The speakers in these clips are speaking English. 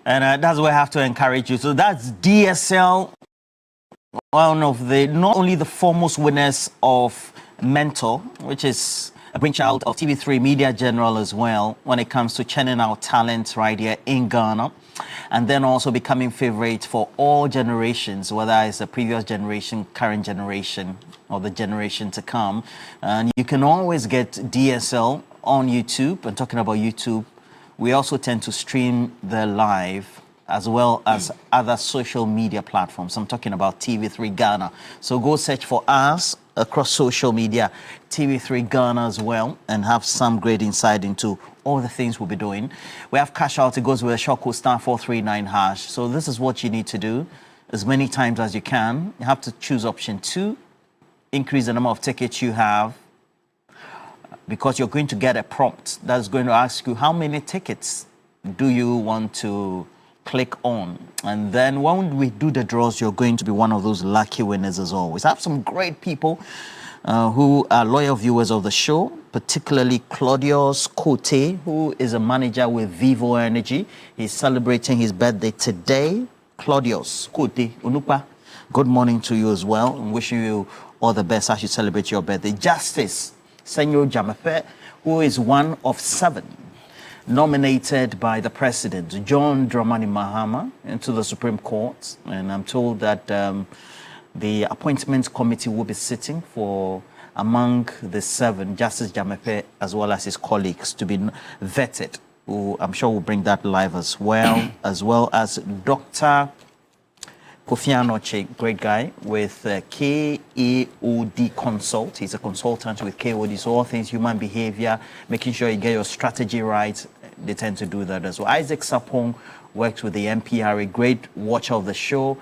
And that's where I have to encourage you. So that's DSL, one of the, not only the foremost winners of Mentor, which is a brainchild of TV3 Media General as well, when it comes to churning out talent right here in Ghana. And then also becoming favorite for all generations, whether it's the previous generation, current generation, or the generation to come. And you can always get DSL on YouTube. And talking about YouTube, we also tend to stream the live as well as other social media platforms. I'm talking about TV3 Ghana. So go search for us across social media, TV3 Ghana as well, and have some great insight into all the things we'll be doing. We have cash out. It goes with a short code *439#. So this is what you need to do as many times as you can. You have to choose option 2, increase the number of tickets you have, because you're going to get a prompt that's going to ask you how many tickets do you want to click on. And then when we do the draws, you're going to be one of those lucky winners as always. I have some great people who are loyal viewers of the show, particularly Claudius Kote, who is a manager with Vivo Energy. He's celebrating his birthday today. Claudius Kote Unupa, good morning to you as well, and wishing you all the best as you celebrate your birthday. Justice Senor Jamape, who is one of 7 nominated by the President, John Dramani Mahama, into the Supreme Court. And I'm told that the appointment committee will be sitting for, among the 7, Justice Jamape as well as his colleagues to be vetted, who I'm sure will bring that live as well, as Dr. Kofi Anoche, great guy, with KAOD Consult. He's a consultant with KAOD, so all things human behavior, making sure you get your strategy right. They tend to do that as well. Isaac Sapong works with the NPR, a great watcher of the show.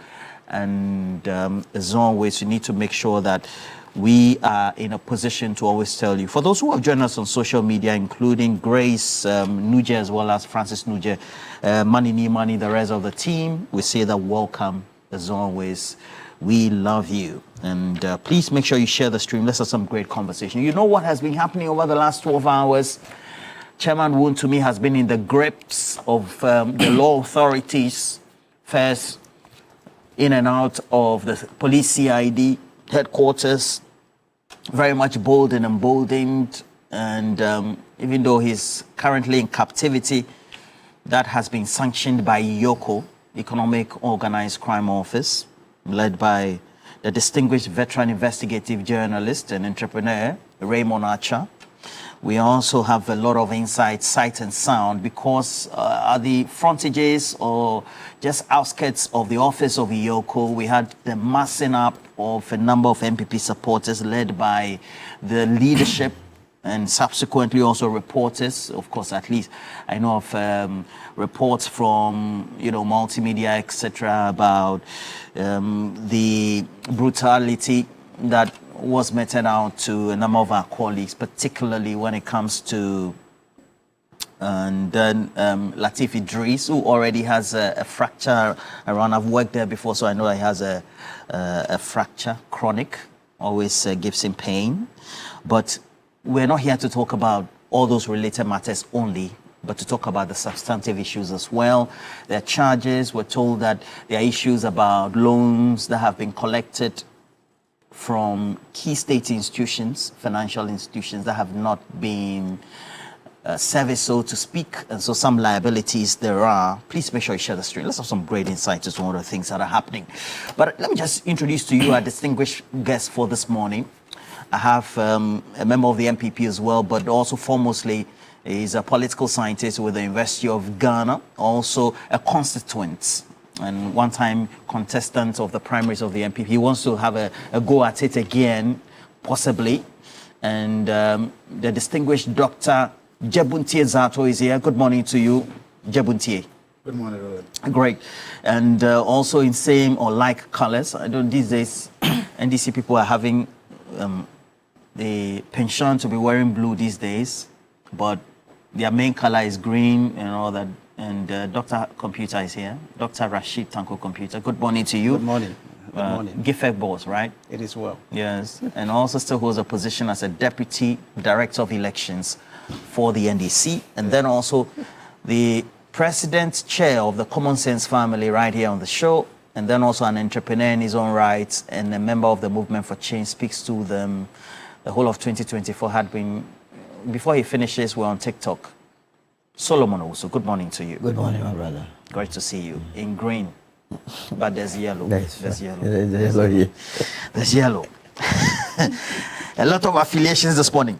And as always, you need to make sure that we are in a position to always tell you. For those who have joined us on social media, including Grace Nuje as well as Francis Nuje, Money Nimani, the rest of the team, we say that welcome as always. We love you. And please make sure you share the stream. Let's have some great conversation. You know what has been happening over the last 12 hours? Chairman Woon to me has been in the grips of the law authorities, first in and out of the police CID headquarters, very much bold and emboldened. And even though he's currently in captivity, that has been sanctioned by YOCO, Economic Organized Crime Office, led by the distinguished veteran investigative journalist and entrepreneur, Raymond Archer. We also have a lot of insight, sight and sound, because at the frontages or just outskirts of the office of Iyoko, we had the massing up of a number of MPP supporters led by the leadership and subsequently also reporters. Of course, at least I know of reports from, multimedia, etc., about the brutality that was meted out to a number of our colleagues, particularly when it comes to and then Latif Idris, who already has a fracture around. I've worked there before, so I know he has a fracture, chronic, always gives him pain. But we're not here to talk about all those related matters only, but to talk about the substantive issues as well. There are charges. We're told that there are issues about loans that have been collected from key state institutions, financial institutions that have not been serviced, so to speak, and so some liabilities there are. Please make sure you share the stream. Let's have some great insights into one of the things that are happening. But let me just introduce to you our distinguished guest for this morning. I have a member of the MPP as well, but also foremostly is a political scientist with the University of Ghana, also a constituent and one-time contestant of the primaries of the MPP. He wants to have a go at it again, possibly. And the distinguished Dr. Jebuntie Zato is here. Good morning to you, Jebuntie. Good morning, Roland. Great. And also in same or like colors. I don't, these days, NDC people are having the pension to be wearing blue these days, but their main color is green and all that. And Dr. Computer is here. Dr. Rashid Tanko Computer. Good morning to you. Good morning. Good morning. GIFEC boss, right? It is well. Yes. And also still holds a position as a Deputy Director of Elections for the NDC. And then also the president chair of the Common Sense family right here on the show, and then also an entrepreneur in his own right and a member of the Movement for Change, speaks to them. The whole of 2024 had been, before he finishes, we're on TikTok. Solomon also, good morning to you. Good morning, my brother. Great to see you. In green, but there's yellow. There's yellow. There's yellow here. There's yellow. A lot of affiliations this morning.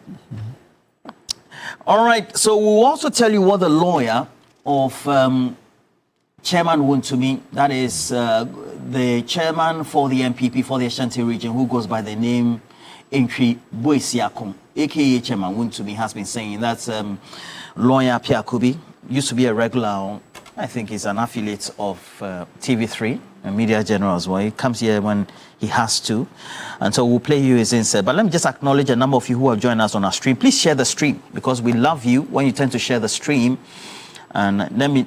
All right, so we'll also tell you what the lawyer of Chairman Wontumi, that is the chairman for the MPP for the Ashanti region, who goes by the name Entry Boisiakom, aka Chairman Wontumi, has been saying. That's lawyer Pierre Kubi, used to be a regular, I think he's an affiliate of TV3, a media general as well. He comes here when he has to. And so we'll play you his insight. But let me just acknowledge a number of you who have joined us on our stream. Please share the stream, because we love you when you tend to share the stream. And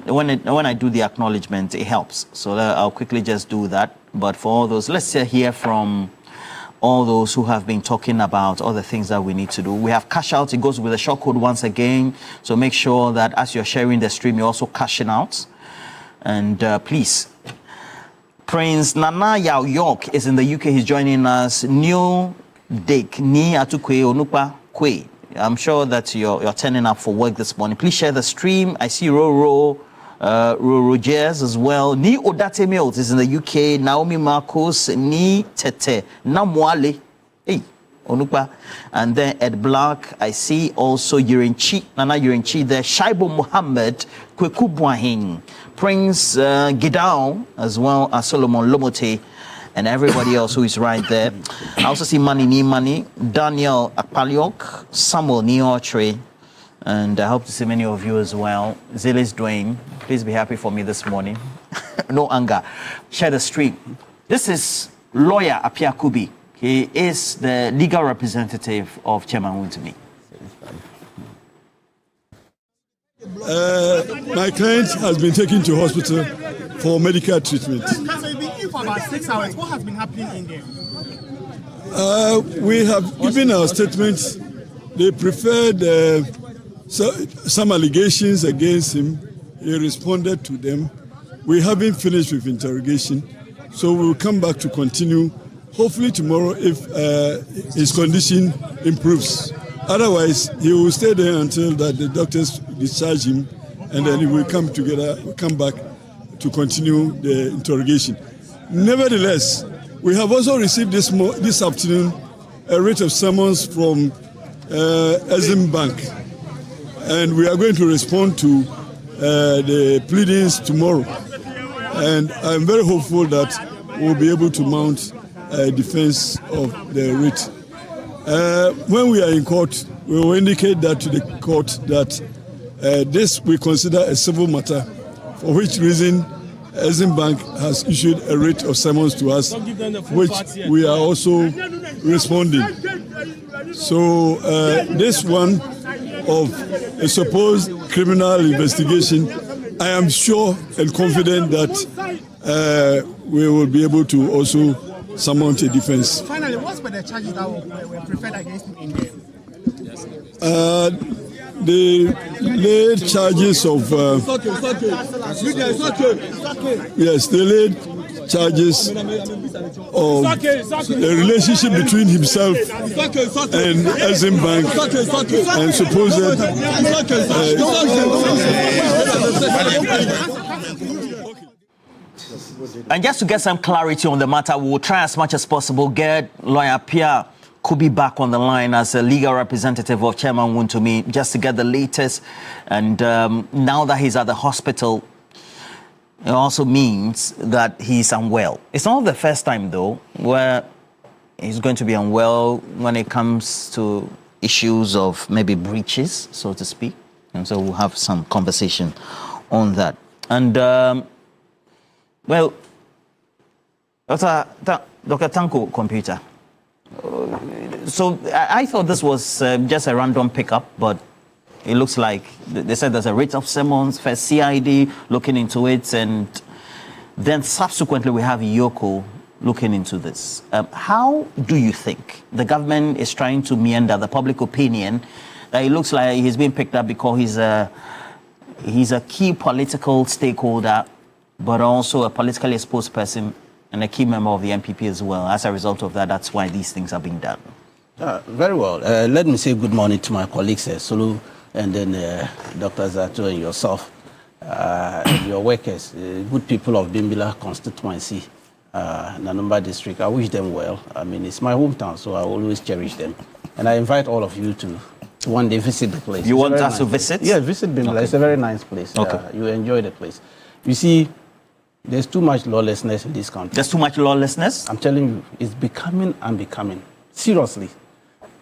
when I do the acknowledgement, it helps. So I'll quickly just do that. But for all those, let's hear from all those who have been talking about all the things that we need to do. We have cash out. It goes with the short code once again. So make sure that as you're sharing the stream, you're also cashing out. And please, Prince Nana Yao York is in the UK. He's joining us. New Dick Ni Atukwe Onupa Kwe. I'm sure that you're turning up for work this morning. Please share the stream. I see Roro Jazz as well. Ni Odate Mills is in the UK. Naomi Marcos, Ni Tete, Namwale, hey, Onupa. And then Ed Black, I see also Yurinchi, Nana Yurinchi there. Shaibo Muhammad, Kweku Bwahin, Prince Gidao, as well as Solomon Lomote, and everybody else who is right there. I also see Money, Daniel Akpaliok, Samuel Niotre, and I hope to see many of you as well. Zilis Dwayne, please be happy for me this morning. No anger. Share the stream. This is lawyer Apia Kubi. He is the legal representative of Chairman Wontumi. My client has been taken to hospital for medical treatment. So you've been in for about 6 hours. What has been happening in there? We have given our statements. They preferred some allegations against him. He responded to them. We haven't finished with interrogation, so we'll come back to continue, hopefully tomorrow if his condition improves. Otherwise, he will stay there until that the doctors discharge him, and then he will come back to continue the interrogation. Nevertheless, we have also received this afternoon a writ of summons from Exim Bank, and we are going to respond to the pleadings tomorrow. And I'm very hopeful that we'll be able to mount a defense of the writ. When we are in court, we will indicate that to the court that this we consider a civil matter, for which reason Exim Bank has issued a writ of summons to us, which we are also responding. So this one of a supposed criminal investigation, I am sure and confident that we will be able to also summon a defense. Finally, what were the charges that were preferred against him in there? The laid charges of yes, the laid charges of the relationship between himself and Exim Bank and supposed And just to get some clarity on the matter, we will try as much as possible get lawyer Pierre Kubi back on the line as a legal representative of Chairman Wontumi, just to get the latest. And now that he's at the hospital, it also means that he's unwell. It's not the first time, though, where he's going to be unwell when it comes to issues of maybe breaches, so to speak. And so we'll have some conversation on that. And, well, Dr. Tanko Computer. So I thought this was just a random pickup, but it looks like they said there's a writ of summons, first CID looking into it, and then subsequently we have Yoko looking into this. How do you think the government is trying to meander the public opinion that it looks like he's being picked up because he's he's a key political stakeholder, but also a politically exposed person and a key member of the MPP as well. As a result of that, that's why these things are being done. Very well. Let me say good morning to my colleagues, Sulu, and then Dr. Zato and yourself, and your workers, good people of Bimbila constituency, Nanumba district. I wish them well. I mean, it's my hometown, so I always cherish them. And I invite all of you to one day visit the place. You want us to visit? Yeah, visit Bimbila. Okay. It's a very nice place. Okay. You enjoy the place. You see, there's too much lawlessness in this country. There's too much lawlessness? I'm telling you, it's becoming unbecoming. Seriously.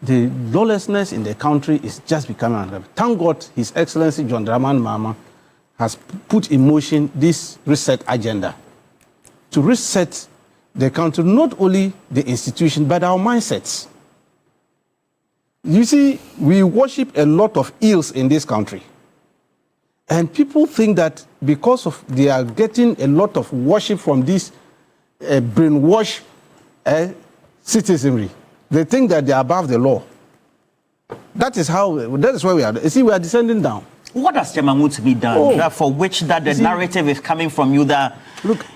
The lawlessness in the country is just becoming unbecoming. Thank God His Excellency John Dramani Mahama has put in motion this reset agenda to reset the country, not only the institution, but our mindsets. You see, we worship a lot of ills in this country. And people think that because of they are getting a lot of worship from this brainwashed citizenry, they think that they are above the law. That is where we are. You see, we are descending down. What has Chairman Mutumi done for which that the narrative is coming from you that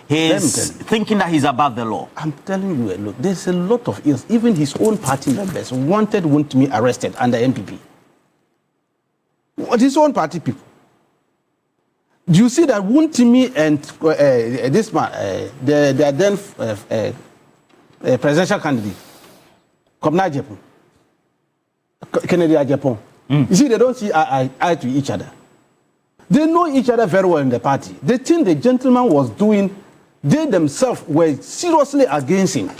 he's thinking that he's above the law? I'm telling you, look, there's a lot of ills. Even his own party members wanted Mutumi arrested under MPP. His own party people. Do you see that Mutumi and this man, they are then presidential candidate, Komna Japan, Kennedy Japan. You see, they don't see eye to each other. They know each other very well in the party. The thing the gentleman was doing, they themselves were seriously against him.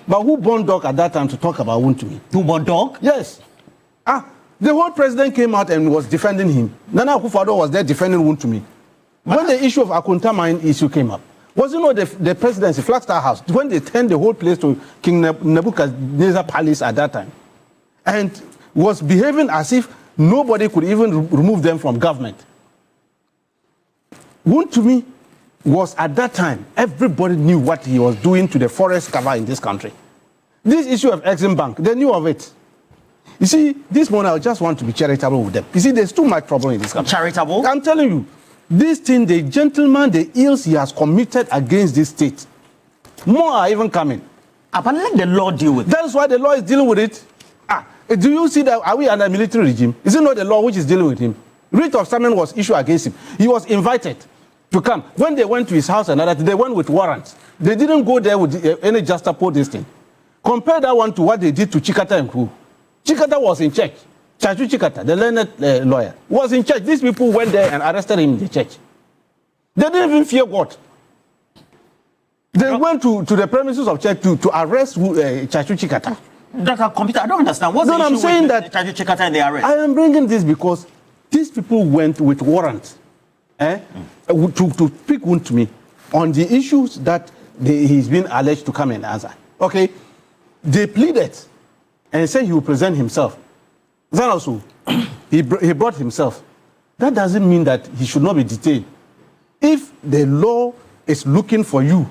But who born dog at that time to talk about Mutumi? Who born dog? Yes. The whole president came out and was defending him. Nana Akufo-Addo was there defending Mutumi. When the issue of Akunta mine issue came up, was you know the presidency, Flagstaff House, when they turned the whole place to King Nebuchadnezzar Palace at that time, and was behaving as if nobody could even remove them from government. Mutumi was at that time, everybody knew what he was doing to the forest cover in this country. This issue of Exim Bank, they knew of it. You see, this morning I just want to be charitable with them. You see, there's too much trouble in this country. Charitable? I'm telling you, this thing, the gentleman, the ills he has committed against this state, more are even coming. But let the law deal with it. That's why the law is dealing with it. Do you see that? Are we under a military regime? Is it not the law which is dealing with him? Writ of summons was issued against him. He was invited to come. When they went to his house and they went with warrants. They didn't go there with any justifiable this thing. Compare that one to what they did to Chikata and crew. Chikata was in church. Chachu Chikata, the learned lawyer, was in church. These people went there and arrested him in the church. They didn't even fear God. They went to the premises of church to arrest Chachu Chikata. Dr. Computer, I don't understand. What's the issue I'm saying with that Chachu Chikata and the arrest? I am bringing this because these people went with warrants to pick Mutumi on the issues that he's been alleged to come and answer. Okay? They pleaded and said he will present himself. That also, he brought himself. That doesn't mean that he should not be detained. If the law is looking for you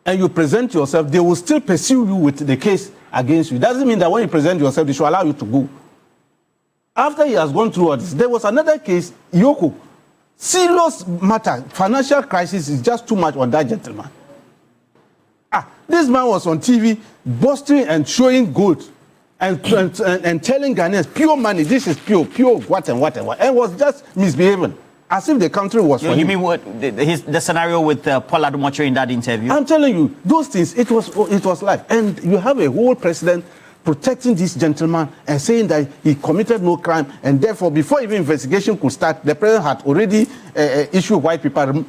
and you present yourself, they will still pursue you with the case against you. It doesn't mean that when you present yourself, they should allow you to go. After he has gone through all this, there was another case, Yoko. Serious matter, financial crisis is just too much on that gentleman. This man was on TV boasting and showing gold and telling Ghanaians, pure money, this is pure, what and what, and was just misbehaving. As if the country was for him. You mean what the scenario with Paul Adumocho in that interview? I'm telling you, those things, it was life. And you have a whole president protecting this gentleman and saying that he committed no crime, and therefore, before even investigation could start, the president had already issued white paper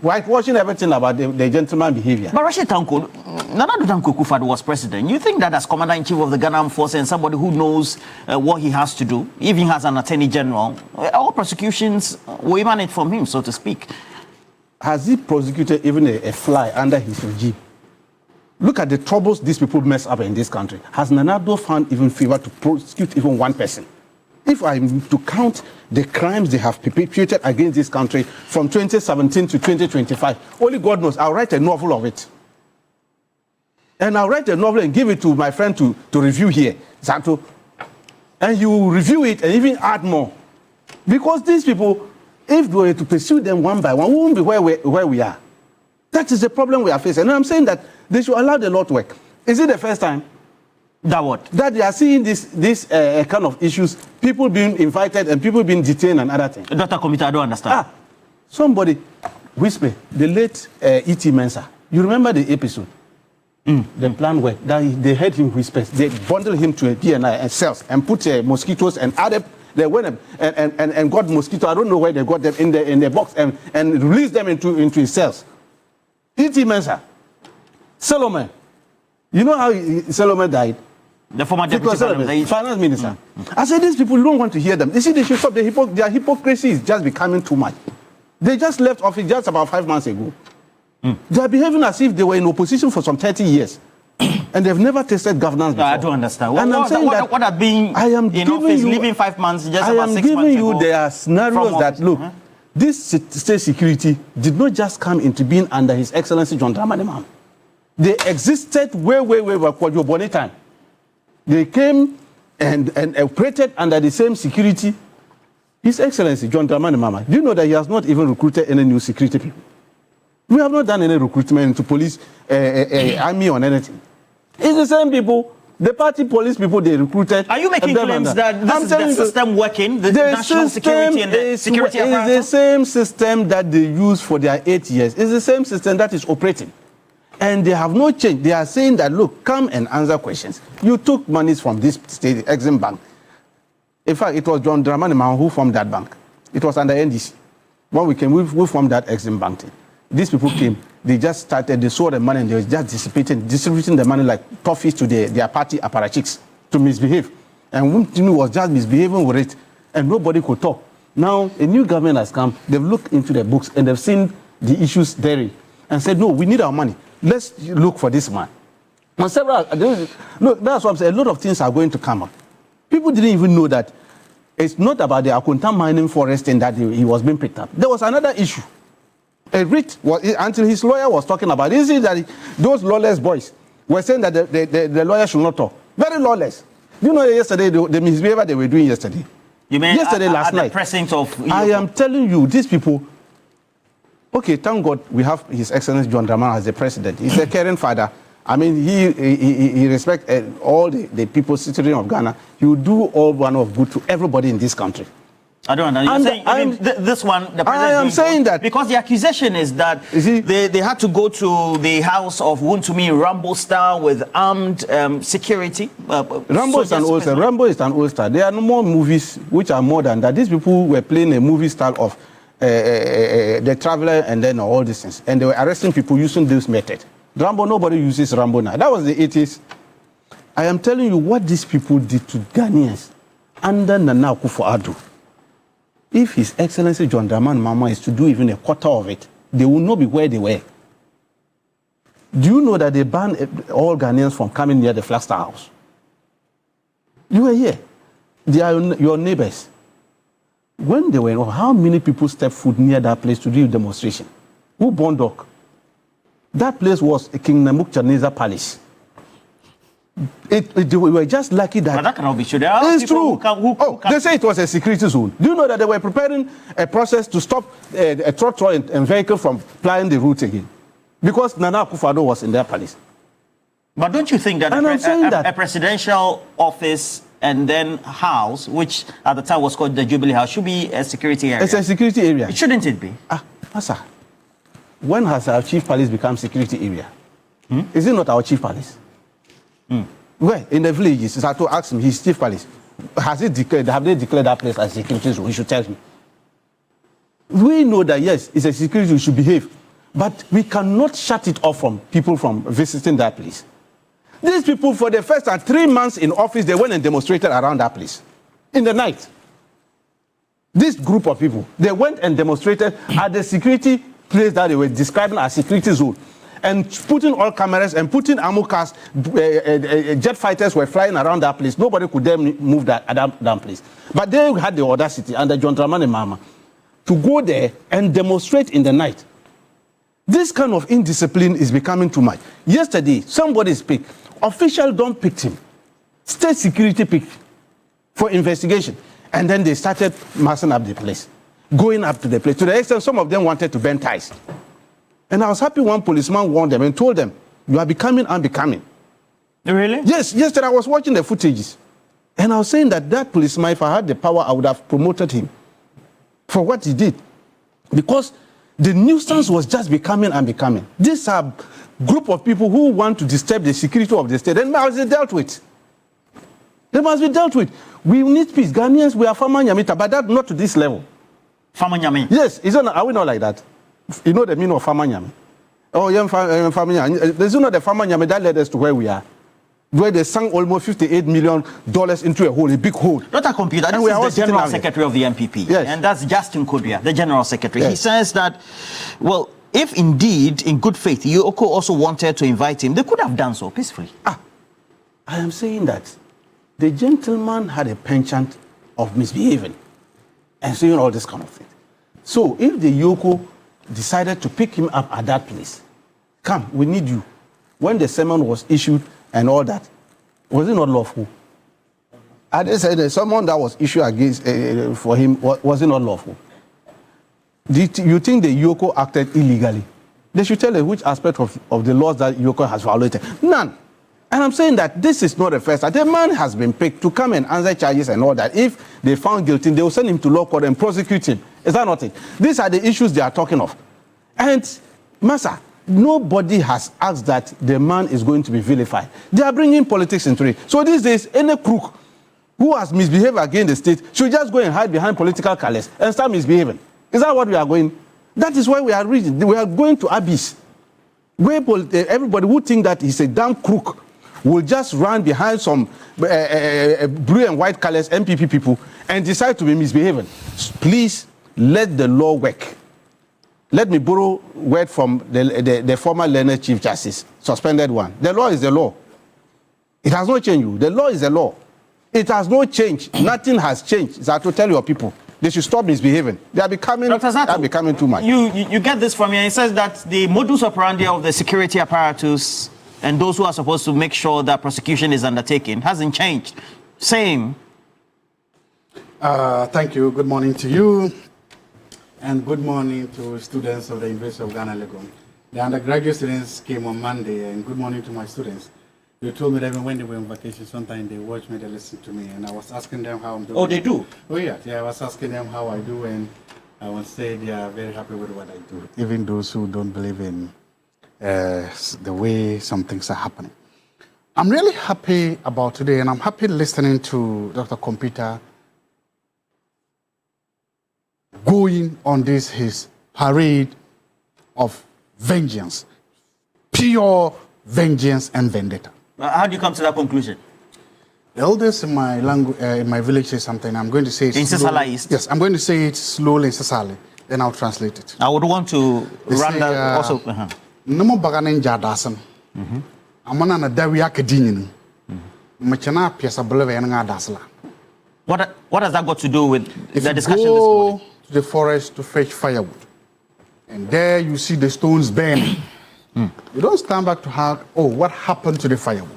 whitewashing everything about the gentleman behavior. But Rashid Tanko, Nana Tanko Akufo-Addo was president. You think that as Commander-in-Chief of the Ghana Armed Forces and somebody who knows what he has to do, even has an Attorney General, all prosecutions will emanate from him, so to speak. Has he prosecuted even a fly under his regime? Look at the troubles these people mess up in this country. Has Nana Addo found even favor to prosecute even one person? If I'm to count the crimes they have perpetrated against this country from 2017 to 2025, only God knows, I'll write a novel of it. And I'll write a novel and give it to my friend to review here, Zato. And he will review it and even add more. Because these people, if we were to pursue them one by one, we won't be where we are. That is the problem we are facing. And I'm saying that they should allow the law to work. Is it the first time? That what? That they are seeing this kind of issues, people being invited and people being detained and other things. Dr. Komita, I don't understand. Somebody whisper, the late E.T. Mensah. You remember the episode? The plan where they heard him whisper. They bundled him to a DNI and cells and put mosquitoes and added. They went and got mosquito. I don't know where they got them in the box and released them into his cells. E.T. Mensah, Solomon. You know how Solomon died? The former deputy finance minister. I said these people, you don't want to hear them. You see, they should stop. Their hypocrisy is just becoming too much. They just left office just about 5 months ago. They are behaving as if they were in opposition for some 30 years. And they've never tasted governance before. I don't understand. And I'm saying that what have been in office, living 5 months, just about 6 months ago? I am giving you there scenarios that, look, this state security did not just come into being under His Excellency John Dramani Mahama. They existed way before your Bonnie time. They came and operated under the same security. His Excellency John Dramani Mahama, do you know that he has not even recruited any new security people? We have not done any recruitment into police, army or anything. It's the same people, the party police people they recruited. Are you making claims that this is the system working, the national security and the security apparatus? It's the same system that they use for their 8 years. It's the same system that is operating. And they have no change. They are saying that, look, come and answer questions. You took monies from this state, Exim Bank. In fact, it was John Dramani Mahama who formed that bank. It was under NDC. When we came, we formed that Exim Bank thing. These people came, they just started, they saw the money and they were just distributing the money like toffees to their party apparatchiks to misbehave. And Wumtinu was just misbehaving with it and nobody could talk. Now, a new government has come, they've looked into the books and they've seen the issues therein and said, no, we need our money. Let's look for this man. And look, that's what I'm saying. A lot of things are going to come up. People didn't even know that it's not about the Akunta mining forest and that he was being picked up. There was another issue. A writ until his lawyer was talking about it. You see that those lawless boys were saying that the lawyer should not talk. Very lawless. Do you know yesterday the misbehavior they were doing yesterday? You mean yesterday, last night? The precinct of. I am telling you, these people. Okay, thank God we have His Excellency John Dramani as the president. He's a caring father. I mean, he respects all the people, citizens of Ghana. He will do all manner of good to everybody in this country. I don't know. You're saying this one, the president. I am saying that because the accusation is that they had to go to the house of Wontumi Rambo Star with armed security. Rambo is an old star. Rambo is an old star. There are no more movies which are more than that. These people were playing a movie style of the Traveler and then all these things, and they were arresting people using this method. Rambo, nobody uses Rambo now. That was the 80s. I am telling you what these people did to Ghanaians under Nana Akufo-Addo. If His Excellency John Dramani Mahama is to do even a quarter of it, they will not be where they were. Do you know that they banned all Ghanaians from coming near the Flagstaff House? You were here. They are your neighbors. When they were, how many people stepped foot near that place to do demonstration? Who bondok? That place was King Nebuchadnezzar Palace. We were just lucky that. But that cannot be true. It's true. They say it was a security zone. Do you know that they were preparing a process to stop a tractor and vehicle from plying the route again? Because Nana Akufo-Addo was in their palace. But don't you think that a presidential office and then house, which at the time was called the Jubilee House, should be a security area? It's a security area. Shouldn't it be? Sir, when has our chief palace become security area? Is it not our chief palace? Where? In the villages. I had to ask him, his chief palace. Have they declared that place as security zone? He should tell me. We know that, yes, it's a security, we should behave. But we cannot shut it off from people from visiting that place. These people, for the first 3 months in office, they went and demonstrated around that place. In the night. This group of people, they went and demonstrated at the security place that they were describing as security zone. And putting all cameras and putting ammo cars, jet fighters were flying around that place. Nobody could then move that place. But they had the audacity under John Dramani Mahama to go there and demonstrate in the night. This kind of indiscipline is becoming too much. Yesterday, somebody picked. Officials don't pick him. State security picked for investigation. And then they started massing up the place, going up to the place. To the extent some of them wanted to burn ties. And I was happy one policeman warned them and told them, you are becoming unbecoming. Really? Yes, yesterday I was watching the footages. And I was saying that policeman, if I had the power, I would have promoted him for what he did. Because the nuisance was just becoming unbecoming. These are group of people who want to disturb the security of the state. And must be dealt with. They must be dealt with. We need peace. Ghanaians, we are Fama Nyamita, but that not to this level. Fama Nyami? Yes, are we not like that? You know the meaning of Fama Nyami? Oh, yeah, Fama Nyami. There's not the Fama Nyami that led us to where we are. Where they sunk almost $58 million into a hole, a big hole. Not a computer, and this is the General Secretary of the MPP. Yes. And that's Justin Kodria, the General Secretary. Yes. He says that, well, if indeed, in good faith, Yoko also wanted to invite him, they could have done so peacefully. I am saying that the gentleman had a penchant of misbehaving and saying all this kind of thing. So if the Yoko decided to pick him up at that place, come, we need you. When the sermon was issued and all that, was it not lawful? I just said that someone that was issued against for him, was it not lawful? Do you think the Yoko acted illegally? They should tell us which aspect of the laws that Yoko has violated. None. And I'm saying that this is not the first time. The man has been picked to come and answer charges and all that. If they found guilty, they will send him to law court and prosecute him. Is that not it? These are the issues they are talking of. And, Massa, nobody has asked that the man is going to be vilified. They are bringing politics into it. So these days, any crook who has misbehaved against the state should just go and hide behind political colours and start misbehaving. Is that what we are going? That is why we are reaching. We are going to abyss. Where everybody who think that he's a damn crook will just run behind some blue and white colours MPP people and decide to be misbehaving. Please let the law work. Let me borrow word from the former learned Chief Justice, suspended one. The law is the law. It has not changed. The law is the law. It has not changed. Nothing has changed. So I have to tell your people, they should stop misbehaving. They are becoming too much. You get this from here. It says that the modus operandi of the security apparatus and those who are supposed to make sure that prosecution is undertaken hasn't changed. Same. Thank you. Good morning to you. And good morning to students of the University of Ghana, Legon. The undergraduate students came on Monday, and good morning to my students. They told me that even when they were on vacation, sometimes they watch me, they listen to me, and I was asking them how I'm doing. Oh, they do? Oh, yeah. I was asking them how I do, and I would say they are very happy with what I do, even those who don't believe in the way some things are happening. I'm really happy about today, and I'm happy listening to Dr. Computer going on this his parade of vengeance, pure vengeance and vendetta. How do you come to that conclusion? The elders in my language, in my village, say something. I'm going to say it in slowly. Sisala East. Yes, I'm going to say it slowly in Sisali. Then I'll translate it. I would want to run that also. Nomo baganen jadasan. Amana na dawi akadinin. Machana piasa bolove yanga dasla. What has that got to do with the discussion this morning? Go to the forest to fetch firewood, and there you see the stones burning. You don't stand back to ask, oh, what happened to the firewood?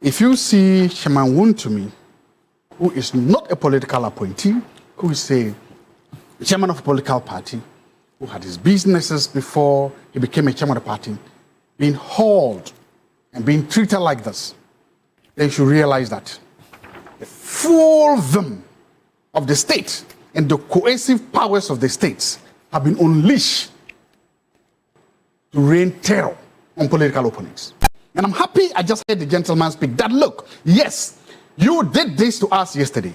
If you see Shaman Wuntumi, who is not a political appointee, who is a chairman of a political party, who had his businesses before he became a chairman of the party, being hauled and being treated like this, then you should realize that the full vim of the state and the coercive powers of the states have been unleashed to rain terror on political opponents. And I'm happy I just heard the gentleman speak that, look, yes, you did this to us yesterday.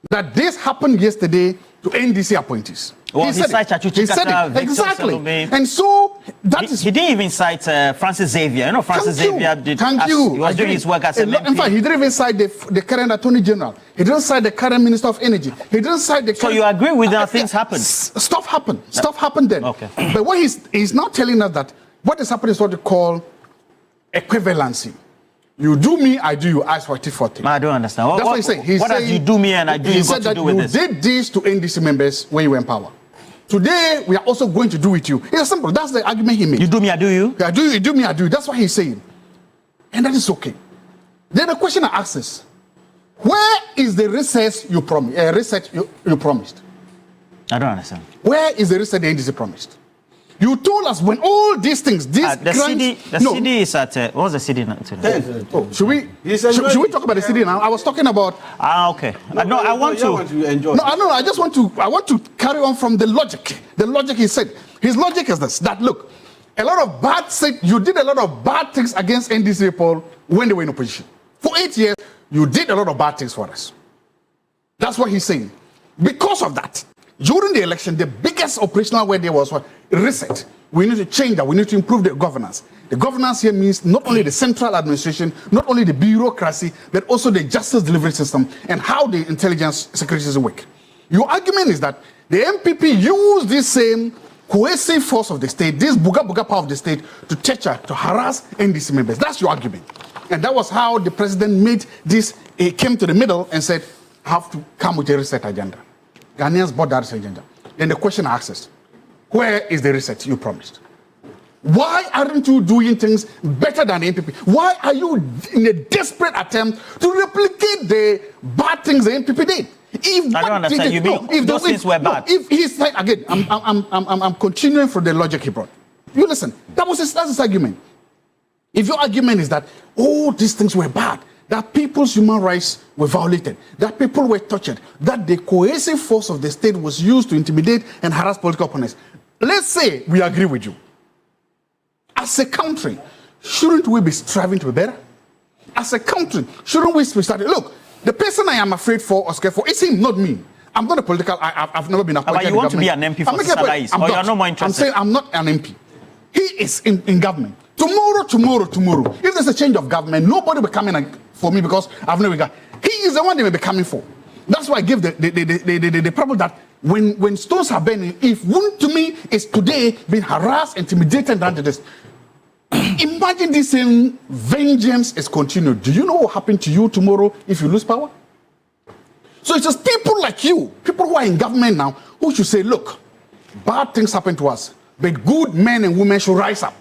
That this happened yesterday to NDC appointees. Well, he said it. Exactly. And so that is. He didn't even cite Francis Xavier. You know, Francis Xavier did. Thank you. He was doing his work as a MP. In fact, he didn't even cite the current Attorney General. He didn't cite the current Minister of Energy. He didn't cite the. So you agree with that things happened? Stuff happened. Stuff happened then. Okay. But what he's now telling us that what is happening is what they call equivalency. You do me, I do you, as for tit for tat. I don't understand. That's what he's saying. What does you do me and I do you got to do with this? He said that you did this to NDC members when you were in power. Today, we are also going to do it to you. It's simple. That's the argument he made. You do me, I do you? Yeah, you do me, I do you. That's what he's saying. And that is okay. Then the question I ask is, where is is the reset you promised? I don't understand. Where is the reset the NDC promised? You told us when all these things, The CD is at, what's the CD now? Oh, should we talk about the CD now? I was talking about. Okay. I want to enjoy. No, I just want to carry on from the logic. The logic he said. His logic is this: that look, you did a lot of bad things against NDC people when they were in opposition. For 8 years, you did a lot of bad things for us. That's what he's saying. Because of that, during the election, the biggest operational way there was what? Reset. We need to change that. We need to improve the governance. The governance here means not only the central administration, not only the bureaucracy, but also the justice delivery system and how the intelligence security system work. Your argument is that the MPP used this same cohesive force of the state, this buga power of the state, to torture, to harass NDC members. That's your argument. And that was how the president made this, he came to the middle and said, have to come with a reset agenda. Ghanaians bought that reset agenda. Then the question asks us, where is the reset you promised? Why aren't you doing things better than the NPP? Why are you in a desperate attempt to replicate the bad things the NPP did? I don't understand. You mean if those things were bad? If he's like, again, I'm continuing from the logic he brought. You listen, that's his argument. If your argument is that, oh, these things were bad, that people's human rights were violated, that people were tortured, that the cohesive force of the state was used to intimidate and harass political opponents. Let's say we agree with you. As a country, shouldn't we be striving to be better? As a country, shouldn't we be starting? Look, the person I am afraid for or scared for is him, not me. I'm not a political, I've never been appointed. But you want to be an MP for Salais, or you're not more interested? I'm saying I'm not an MP. He is in government. Tomorrow, if there's a change of government, nobody will come in for me because I've never got. He is the one they may be coming for. That's why I give the problem that when stones are burning, if one to me is today being harassed, intimidated, and done to this, imagine this same vengeance is continued. Do you know what will happen to you tomorrow if you lose power? So it's just people like you, people who are in government now, who should say, look, bad things happen to us, but good men and women should rise up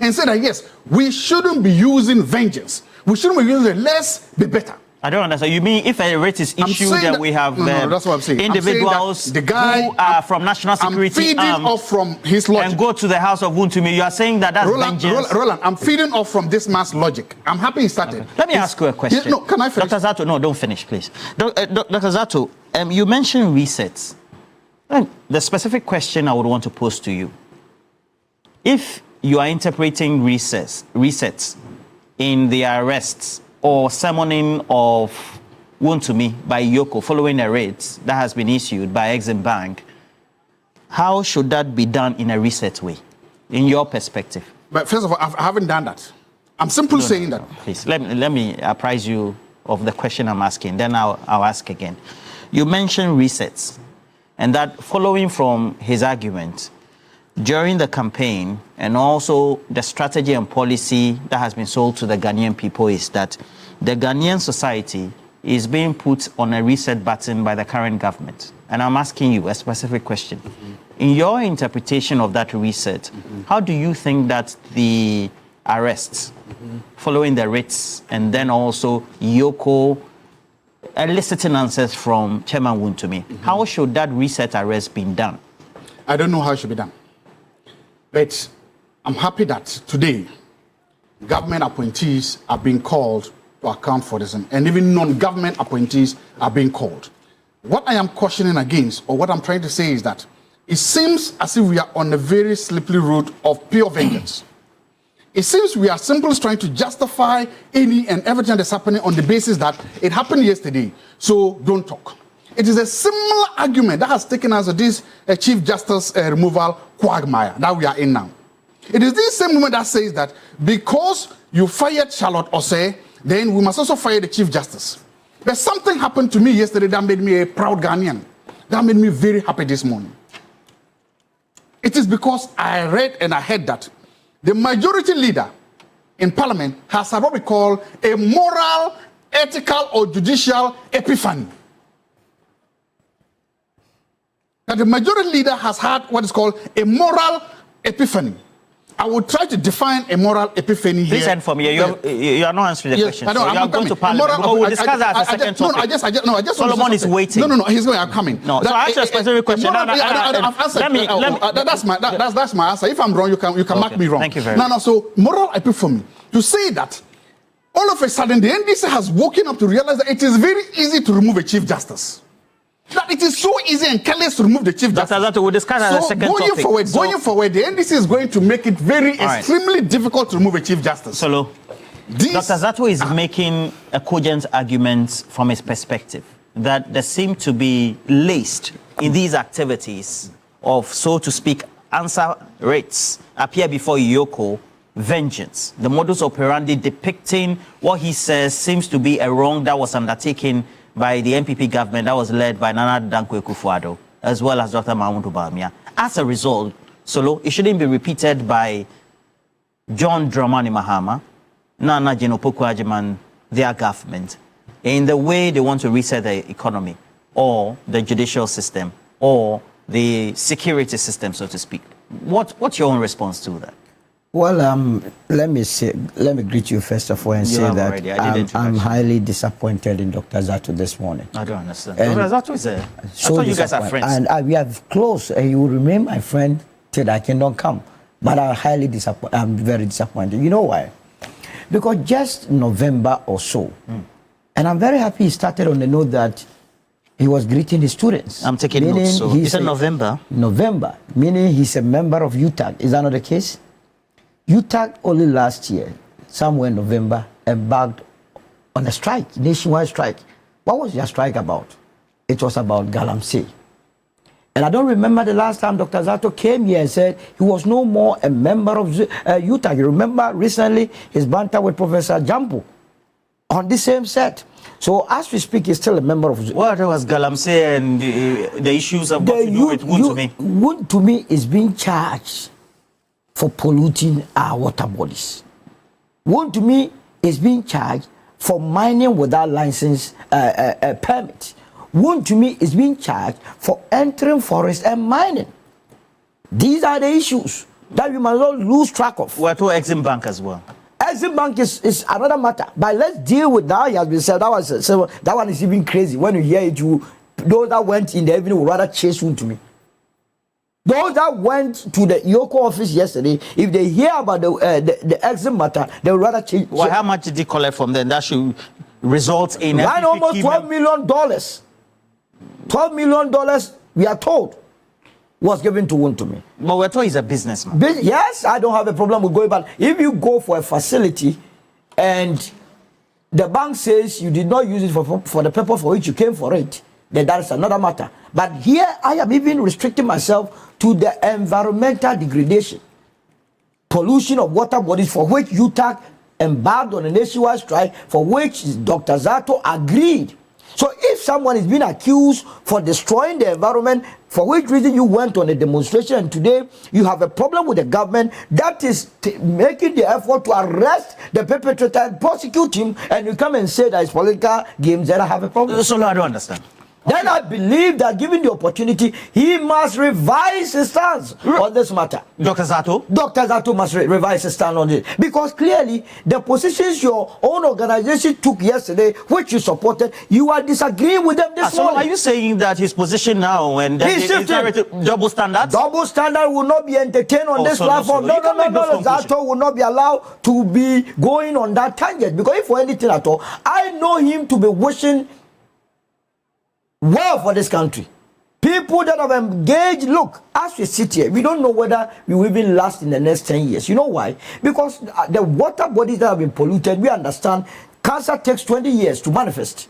and say that, yes, we shouldn't be using vengeance. We shouldn't be using it. Let's be better. I don't understand. You mean if a rate is issued, then we have that's what I'm saying. Individuals the guy, who are from national security feeding off from his logic. And go to the house of Wuntumi. You are saying that that's vengeance. Roland, I'm feeding off from this man's logic. I'm happy he started. Okay. Let me ask you a question. No, can I finish? Dr. Zato, no, don't finish, please. Dr. Zato, you mentioned resets. The specific question I would want to pose to you. If you are interpreting resets in the arrests or summoning of Wuntumi by Yoko following a raid that has been issued by Exim Bank, how should that be done in a reset way, in your perspective? But first of all, I haven't done that. I'm simply saying that. Please, let me apprise you of the question I'm asking, then I'll ask again. You mentioned resets, and that following from his argument, during the campaign and also the strategy and policy that has been sold to the Ghanaian people is that the Ghanaian society is being put on a reset button by the current government. And I'm asking you a specific question. In your interpretation of that reset, how do you think that the arrests following the writs and then also Yoko eliciting answers from Chairman Wuntumi, how should that reset arrest be done? I don't know how it should be done. But I'm happy that today government appointees are being called to account for this, and even non-government appointees are being called. What I am cautioning against, or what I'm trying to say, is that it seems as if we are on a very slippery road of pure vengeance. It seems we are simply trying to justify any and everything that's happening on the basis that it happened yesterday, so don't talk. It is a similar argument that has taken us to this Chief Justice removal quagmire that we are in now. It is this same movement that says that because you fired Charlotte Osei, then we must also fire the Chief Justice. But something happened to me yesterday that made me a proud Ghanaian. That made me very happy this morning. It is because I read and I heard that the majority leader in Parliament has what we call a moral, ethical, or judicial epiphany. That the majority leader has had what is called a moral epiphany. I will try to define a moral epiphany here. Please end for me. You are not answering the question. I know, So you are going to Parliament. We'll discuss that as a second topic. Solomon is waiting. No, he's going. I'm coming. No, so I ask you a specific question. I've answered. That's my answer. If I'm wrong, you can mark me wrong. Thank you very much. No. So moral epiphany to say that all of a sudden the NDC has woken up to realize that it is very easy to remove a chief justice. That it is so easy and careless to remove the chief justice. That we'll discuss as a second topic. Going forward, the NDC is going to make it extremely difficult to remove a chief justice. Solo, Dr. Zato is making a cogent argument from his perspective that there seem to be laced in these activities of, so to speak, answer rates appear before Yoko vengeance. The modus operandi depicting what he says seems to be a wrong that was undertaken by the NPP government that was led by Nana Dankwa Akufo-Addo, as well as Dr. Mahmoud Bawumia. As a result, Solo, it shouldn't be repeated by John Dramani Mahama, Nana Jane Opoku-Agyeman, their government, in the way they want to reset the economy, or the judicial system, or the security system, so to speak. What's your own response to that? Well, let me greet you first of all and say that I'm highly disappointed in Dr. Zato this morning. I don't understand. Dr. Zato is there. I thought you guys are friends. And we are close, and you will remain my friend till I cannot come. But I'm very disappointed. You know why? Because just November or so, and I'm very happy he started on the note that he was greeting his students. I'm taking notes. So he said November. November, meaning he's a member of UTAG. Is that not the case? UTAG only last year, somewhere in November, embarked on a strike, nationwide strike. What was their strike about? It was about Galamsey. And I don't remember the last time Dr. Zato came here and said he was no more a member of UTAG. You remember recently his banter with Professor Jambo on the same set. So as we speak, he's still a member of... What was Galamsey and the issues of what to do with Wontumi? Wontumi is being charged for polluting our water bodies. Wontumi is being charged for mining without license permit. Wontumi is being charged for entering forest and mining. These are the issues that we must not lose track of. We're to Exim Bank as well. Exim Bank is another matter. But let's deal with that. He has been said that one is even crazy. When you hear it, those that went in the evening would rather chase Wontumi. Those that went to the Yoko office yesterday, if they hear about the Exim matter, they would rather change. Well, how much did he collect from them? That should result in almost $12 million. $12 million, we are told, was given to Wontumi. But we're told he's a businessman. Yes, I don't have a problem with going back. If you go for a facility and the bank says you did not use it for the purpose for which you came for it, then that is another matter. But here I am even restricting myself to the environmental degradation, pollution of water bodies, for which UTAG embarked on a nationwide strike, for which Dr. Zato agreed. So if someone is being accused for destroying the environment, for which reason you went on a demonstration and today you have a problem with the government that is making the effort to arrest the perpetrator and prosecute him, and you come and say that it's political games, then I have a problem. So I don't understand. Then I believe that given the opportunity, he must revise his stance on this matter. Dr. Zato? Dr. Zato must revise his stance on it. Because clearly, the positions your own organization took yesterday, which you supported, you are disagreeing with them this morning. So are you saying that his position now and double standards? Double standard will not be entertained on this platform. No. Zato will not be allowed to be going on that tangent. Because if for anything at all, I know him to be wishing well for this country. People that have engaged, look, as we sit here, we don't know whether we will even last in the next 10 years. You know why? Because the water bodies that have been polluted, we understand cancer takes 20 years to manifest.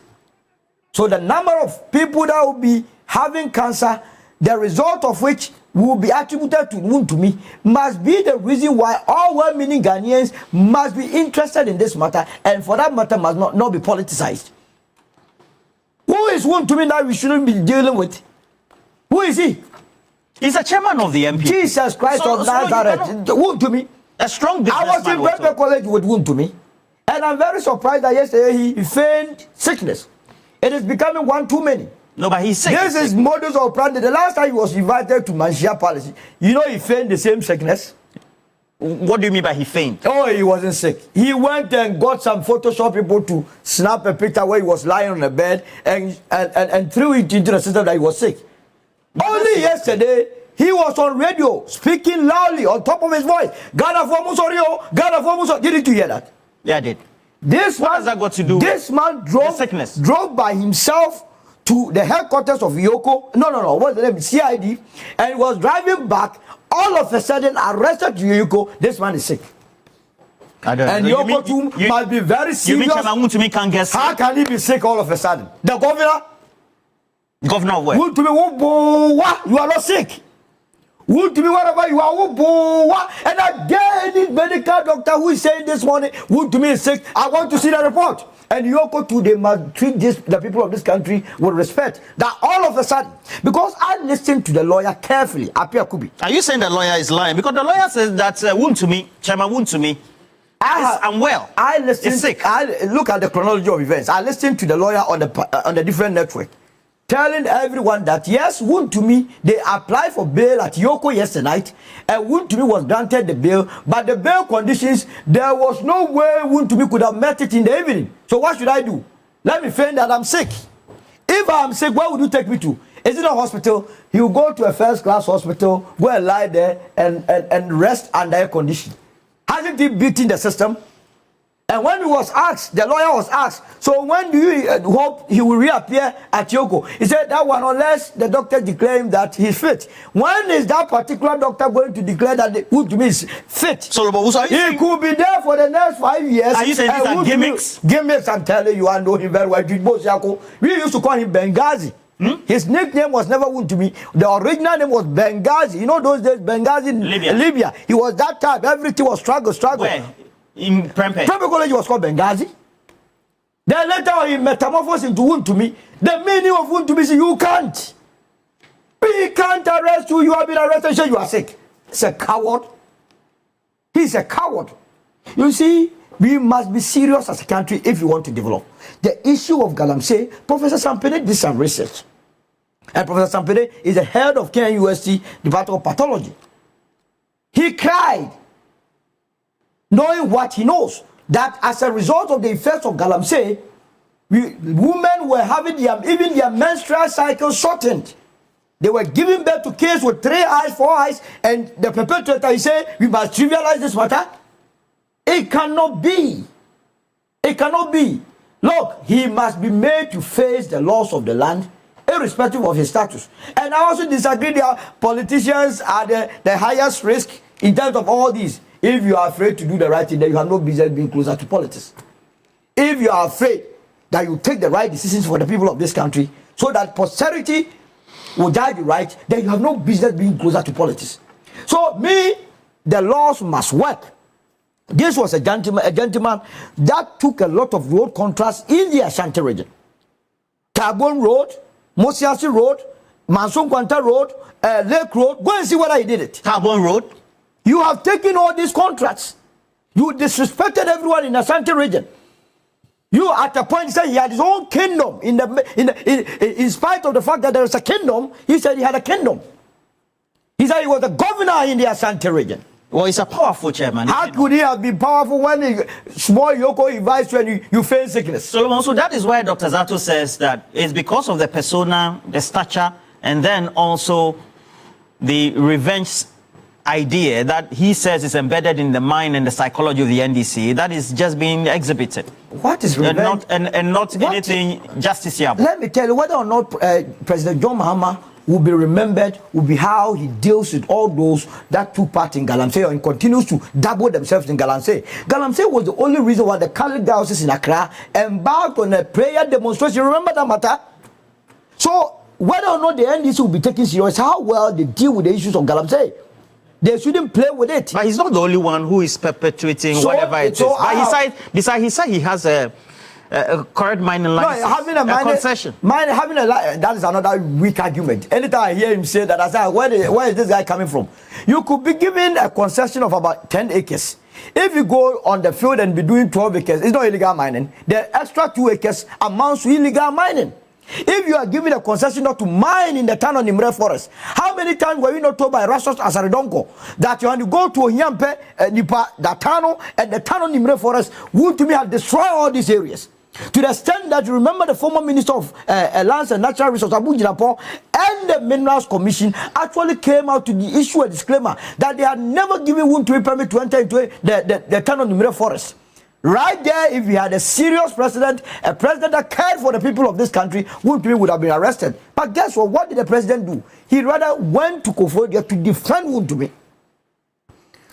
So the number of people that will be having cancer, the result of which will be attributed to Wontumi, must be the reason why all well-meaning Ghanaians must be interested in this matter, and for that matter must not be politicized. Who is Wontumi that we shouldn't be dealing with? Who is he? He's a chairman of the MP. Jesus Christ of Nazareth. Wontumi. A strong businessman. I was in Prepper College with Wontumi, and I'm very surprised that yesterday he feigned sickness. It is becoming one too many. No, but he's sick. This is modus operandi. The last time he was invited to Manshia Palace, you know he feigned the same sickness. What do you mean by he fainted? Oh, he wasn't sick. He went and got some Photoshop people to snap a picture where he was lying on the bed and threw it into the system that he was sick. Only yesterday, he was on radio speaking loudly on top of his voice. Ghana for Musorio, Ghana for Musorio. Didn't you hear that? Yeah, I did. This What man, has that got to do this man drove by himself to the headquarters of Yoko. No. What's the name? CID. And was driving back. All of a sudden, arrested Yoko. This man is sick. I don't And know. Yoko too must be very You mean serious. Chairman Wontumi can't get sick? How can he be sick all of a sudden? The governor, Governor of where? you are not sick. Wontumi, whatever you are, and again, any medical doctor who is saying this morning, Wontumi is sick, I want to see the report. And Yoko too, they must treat the people of this country with respect. That all of a sudden, because I listened to the lawyer carefully, Apia Kubi. Are you saying the lawyer is lying? Because the lawyer says that Wontumi, Chairman Wontumi, is unwell. I listened. Is sick. I look at the chronology of events. I listened to the lawyer on the different network, telling everyone that yes, Wontumi, they applied for bail at Yoko yesterday night, and Wontumi was granted the bail, but the bail conditions, there was no way Wontumi could have met it in the evening. So what should I do? Let me feign that I'm sick. If I'm sick, where would you take me to? Is it a hospital? You go to a first-class hospital, go and lie there and rest under air condition. Hasn't he beaten the system? And when he was asked, the lawyer was asked, so when do you hope he will reappear at Yoko? He said that one, unless the doctor declares that he's fit. When is that particular doctor going to declare that Wontumi is fit? So, He could be there for the next 5 years. Are you saying these are gimmicks? Gimmicks, I'm telling you, I know him very well. We used to call him Benghazi. His nickname was never Wontumi. The original name was Benghazi. You know those days, Benghazi in Libya. He was that type. Everything was struggle. Where? In Prempeh. Prempeh College was called Benghazi. Then later he metamorphosed into Wontumi. The meaning of Wontumi is you can't. We can't arrest you. You have been arrested. So you are sick. It's a coward. He's a coward. You see, we must be serious as a country if we want to develop. The issue of Galamsey, Professor Sampede did some research. And Professor Sampede is the head of Kenya UST Department of Pathology. He cried, knowing what he knows, that as a result of the effects of Galamsey, women were having even their menstrual cycle shortened. They were giving birth to kids with 3 eyes, 4 eyes, and the perpetrator, he said, we must trivialize this matter. It cannot be. It cannot be. Look, he must be made to face the laws of the land, irrespective of his status. And I also disagree that politicians are the highest risk in terms of all these. If you are afraid to do the right thing, then you have no business being closer to politics. If you are afraid that you take the right decisions for the people of this country so that posterity will guide you right, then you have no business being closer to politics. So the laws must work. This was a gentleman that took a lot of road contracts in the Ashanti region. Carbon Road, Mosiasi Road, Manson Kwanta Road, Lake Road. Go and see whether he did it. Carbon Road. You have taken all these contracts. You disrespected everyone in the Ashanti region. You at a point said he had his own kingdom. In spite of the fact that there is a kingdom, he said he had a kingdom. He said he was the governor in the Ashanti region. Well, he's a powerful chairman. How could he have been powerful when small Yoko invites you and you face sickness? Solomon, so that is why Dr. Zato says that it's because of the persona, the stature, and then also the revenge idea that he says is embedded in the mind and the psychology of the NDC that is just being exhibited. What is revenge? And not anything justiciable. Let me tell you, whether or not President John Mahama will be remembered, will be how he deals with all those that took part in Galamsey and continues to dabble themselves in Galamsey. Galamsey was the only reason why the Catholic diocese in Accra embarked on a prayer demonstration. Remember that matter? So, whether or not the NDC will be taken serious, how well they deal with the issues of Galamsey. They shouldn't play with it. But he's not the only one who is perpetuating whatever it is. But besides, he said he has a current mining license, having a concession. That is another weak argument. Anytime I hear him say that, I say, where is this guy coming from? You could be given a concession of about 10 acres. If you go on the field and be doing 12 acres, it's not illegal mining. The extra 2 acres amounts to illegal mining. If you are given a concession not to mine in the town of Nimre forest, how many times were you not told by Rassos Asaridonko that you want to go to Onyampe, Nipa, Datano, and the town of Nimre forest, who to me have destroyed all these areas? To the extent that you remember the former Minister of Lands and Natural Resources, Abu Jinapo, and the Minerals Commission actually came out to issue a disclaimer that they had never given Wontumi permit to enter into the town of Nimre forest. Right there, if we had a serious president, a president that cared for the people of this country, Wontumi would have been arrested. But guess what? What did the president do? He rather went to Koforidua to defend Wontumi.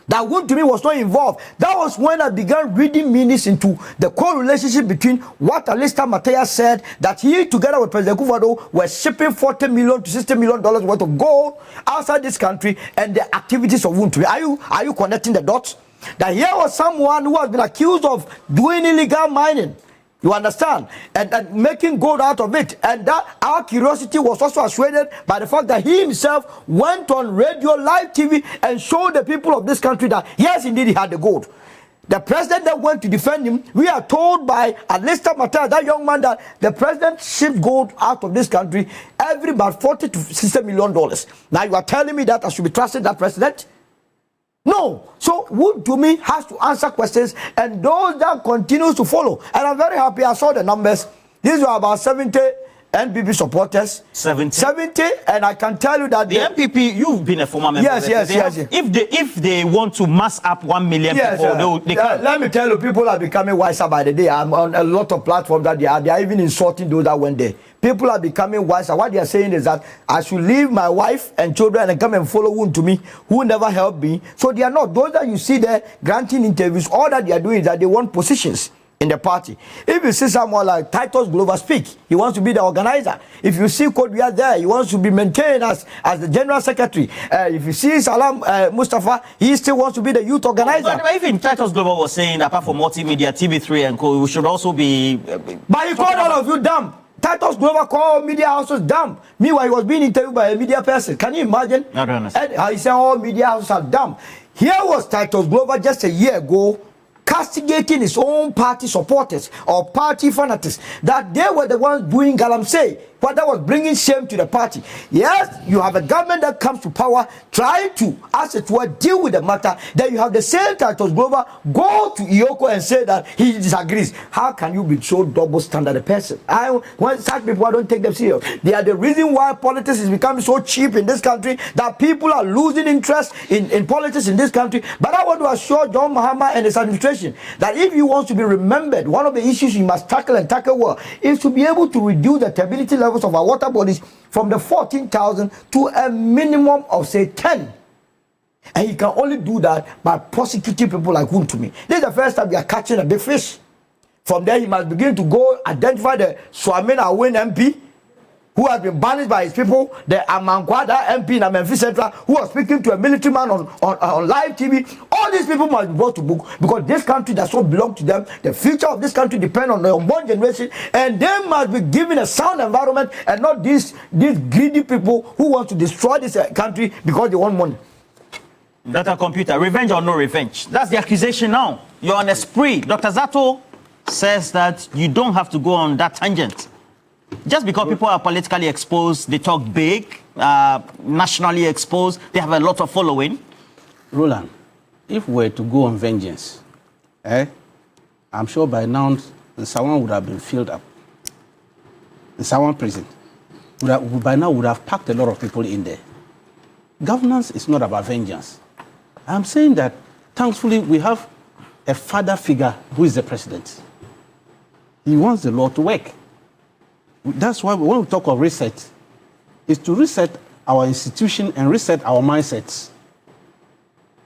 That Wontumi was not involved. That was when I began reading meanings into the co-relationship between what Alistair Mataya said, that he together with President Kufuor were shipping $40 million to $60 million worth of gold outside this country, and the activities of Wontumi. Are you connecting the dots? That here was someone who has been accused of doing illegal mining. You understand? And making gold out of it. And that our curiosity was also assuaded by the fact that he himself went on radio, live TV, and showed the people of this country that yes, indeed, he had the gold. The president that went to defend him, we are told by Alistair Mataya, that young man, that the president shipped gold out of this country every about $40 to $60 million. Now you are telling me that I should be trusting that president? No. So Wontumi has to answer questions, and those that continues to follow. And I'm very happy I saw the numbers. These were about 70 NPP supporters. 70, and I can tell you that the NPP, you've been a former member. Yes. If they want to mass up 1 million people, they can. Let me tell you, people are becoming wiser by the day. I'm on a lot of platforms that they are even insulting those that went there. People are becoming wiser. What they are saying is that I should leave my wife and children and come and follow Wontumi, who never helped me. So they are not. Those that you see there granting interviews, all that they are doing is that they want positions in the party. If you see someone like Titus Glover speak, he wants to be the organizer. If you see Kodwia there, he wants to be maintained as the general secretary. If you see Salam Mustafa, he still wants to be the youth organizer. But even Titus Glover was saying, apart from multimedia, TV3 and co, we should also be... But he called all of you dumb. Titus Glover called media houses dumb. Meanwhile, he was being interviewed by a media person. Can you imagine? I don't understand. And he said all media houses are dumb. Here was Titus Glover just a year ago castigating his own party supporters or party fanatics, that they were the ones doing galamsey, but that was bringing shame to the party. Yes, you have a government that comes to power trying to, as it were, deal with the matter. Then you have the same Titus Glover go to Iyoko and say that he disagrees. How can you be so double standard a person? When such people, I don't take them serious. They are the reason why politics is becoming so cheap in this country, that people are losing interest in politics in this country. But I want to assure John Mahama and his administration that if you want to be remembered, one of the issues you must tackle and tackle well is to be able to reduce the turbidity levels of our water bodies from the 14,000 to a minimum of say 10. And you can only do that by prosecuting people like Wontumi. This is the first time we are catching a big fish. From there, he must begin to go identify the Swamin Awin MP, who has been banished by his people, the Amankwada MP in Memphis Central, who was speaking to a military man on live TV. All these people must be brought to book, because this country does not belong to them. The future of this country depends on the unborn generation, and they must be given a sound environment, and not these greedy people who want to destroy this country because they want money. Data computer, revenge or no revenge? That's the accusation now. You're on a spree. Dr. Zato says that you don't have to go on that tangent. Just because people are politically exposed, they talk big, nationally exposed, they have a lot of following. Roland, if we were to go on vengeance, I'm sure by now someone would have been filled up. In someone prison, by now would have packed a lot of people in there. Governance is not about vengeance. I'm saying that thankfully we have a father figure who is the president. He wants the law to work. That's why when we talk of reset, is to reset our institution and reset our mindsets.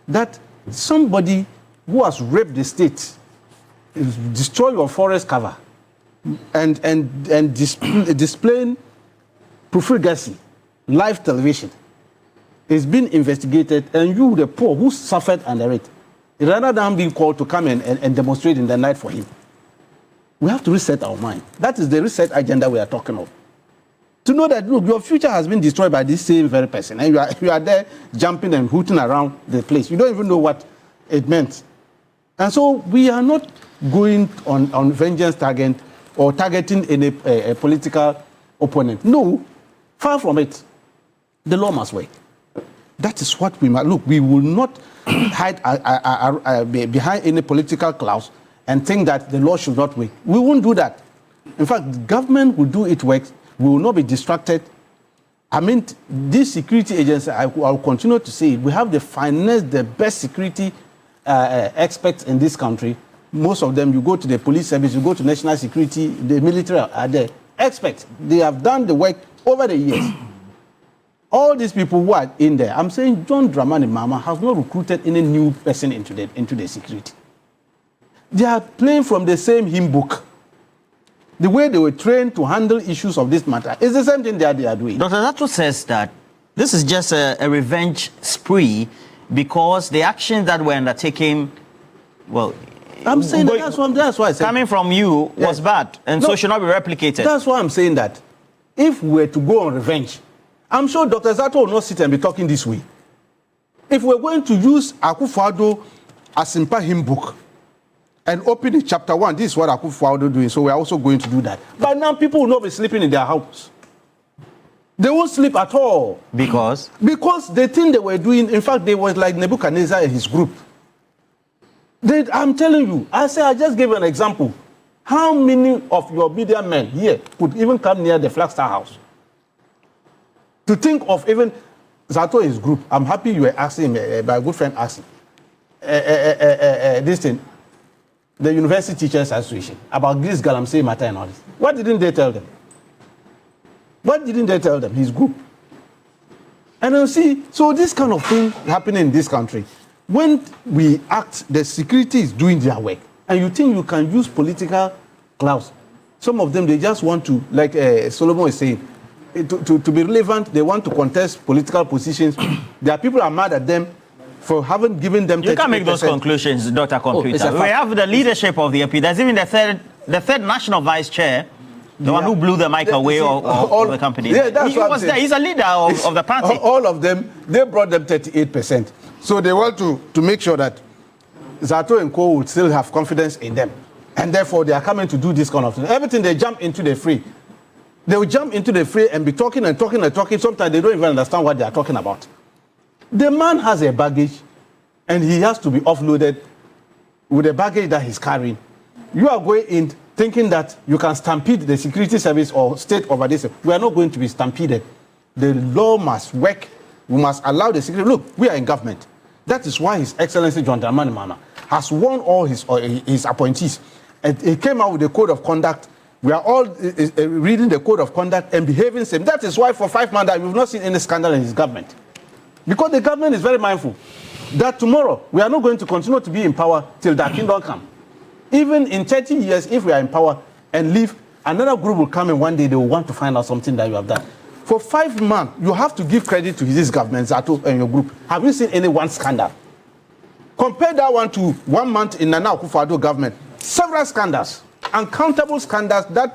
That somebody who has raped the state, destroy your forest cover, and displaying profligacy, live television, is being investigated, and you, the poor, who suffered under it, rather than being called to come and demonstrate in the night for him. We have to reset our mind. That is the reset agenda we are talking of. To know that, look, your future has been destroyed by this same very person, and you are there jumping and hooting around the place. You don't even know what it meant. And so we are not going on vengeance target or targeting any political opponent. No, far from it. The law must work. That is what we must look. We will not hide behind any political clouds and think that the law should not work. We won't do that. In fact, the government will do its work. We will not be distracted. I mean, this security agency, I will continue to say it, we have the finest, the best security experts in this country. Most of them, you go to the police service, you go to national security, the military are there. Experts. They have done the work over the years. All these people who are in there, I'm saying John Dramani Mahama has not recruited any new person into the security. They are playing from the same hymn book. The way they were trained to handle issues of this matter is the same thing that they are doing. Dr. Zato says that this is just a revenge spree because the actions that were undertaken, well, I'm saying that's why I said coming from you was bad and so should not be replicated. That's why I'm saying that if we were to go on revenge, I'm sure Dr. Zato will not sit and be talking this way. If we're going to use Akufo-Addo Asimpa hymn book and open it, chapter 1, this is what Akufo-Addo doing, so we're also going to do that. But now people will not be sleeping in their house. They won't sleep at all. Because? Because the thing they were doing, in fact, they were like Nebuchadnezzar and his group. I'm telling you, I just gave an example. How many of your media men here could even come near the Flagstaff house? To think of even Zato and his group, I'm happy you were asking, my good friend asked this thing, the University Teachers Association, about this Galamsey matter and all this. What didn't they tell them? What didn't they tell them? His group. And you see, so this kind of thing happening in this country, when we act, the security is doing their work, and you think you can use political clouds. Some of them, they just want to, like Solomon is saying, to be relevant, they want to contest political positions. There are people who are mad at them for having given them. You can't make those conclusions, Dr. Computer. We have the leadership of the AP. There's even the third national vice chair, the one who blew the mic away of the company. Yeah, that's he was there. He's a leader of the party. All of them, they brought them 38%. So they want to make sure that Zato and Co will still have confidence in them. And therefore, they are coming to do this kind of thing. Everything they jump into the fray. They will jump into the fray and be talking and talking and talking. Sometimes they don't even understand what they are talking about. The man has a baggage, and he has to be offloaded with the baggage that he's carrying. You are going in thinking that you can stampede the security service or state over this. We are not going to be stampeded. The law must work. We must allow the security. Look, we are in government. That is why His Excellency John Dramani Mahama has warned all his appointees. And he came out with a code of conduct. We are all reading the code of conduct and behaving the same. That is why for 5 months we've not seen any scandal in his government. Because the government is very mindful that tomorrow we are not going to continue to be in power till that kingdom come. Even in 30 years, if we are in power and leave, another group will come and one day they will want to find out something that you have done. For 5 months, you have to give credit to this government, Zato and your group. Have you seen any one scandal? Compare that one to 1 month in Nana Akufo-Addo government. Several scandals. Uncountable scandals that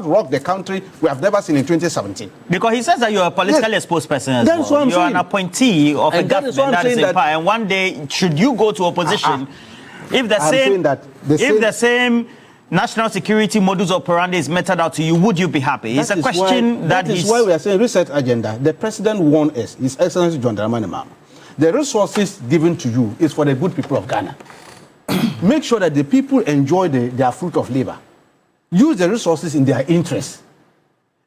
rocked the country we have never seen in 2017. Because he says that you're a politically exposed person as That's well. what I'm You're saying. an appointee of a government that is in power. And one day, should you go to opposition, if the same national security modus operandi is meted out to you, would you be happy? It's a question that is why we are saying research agenda. The president warned us, His Excellency John Dramani Mahama. The resources given to you is for the good people of Ghana. Make sure that the people enjoy their fruit of labor. Use the resources in their interest.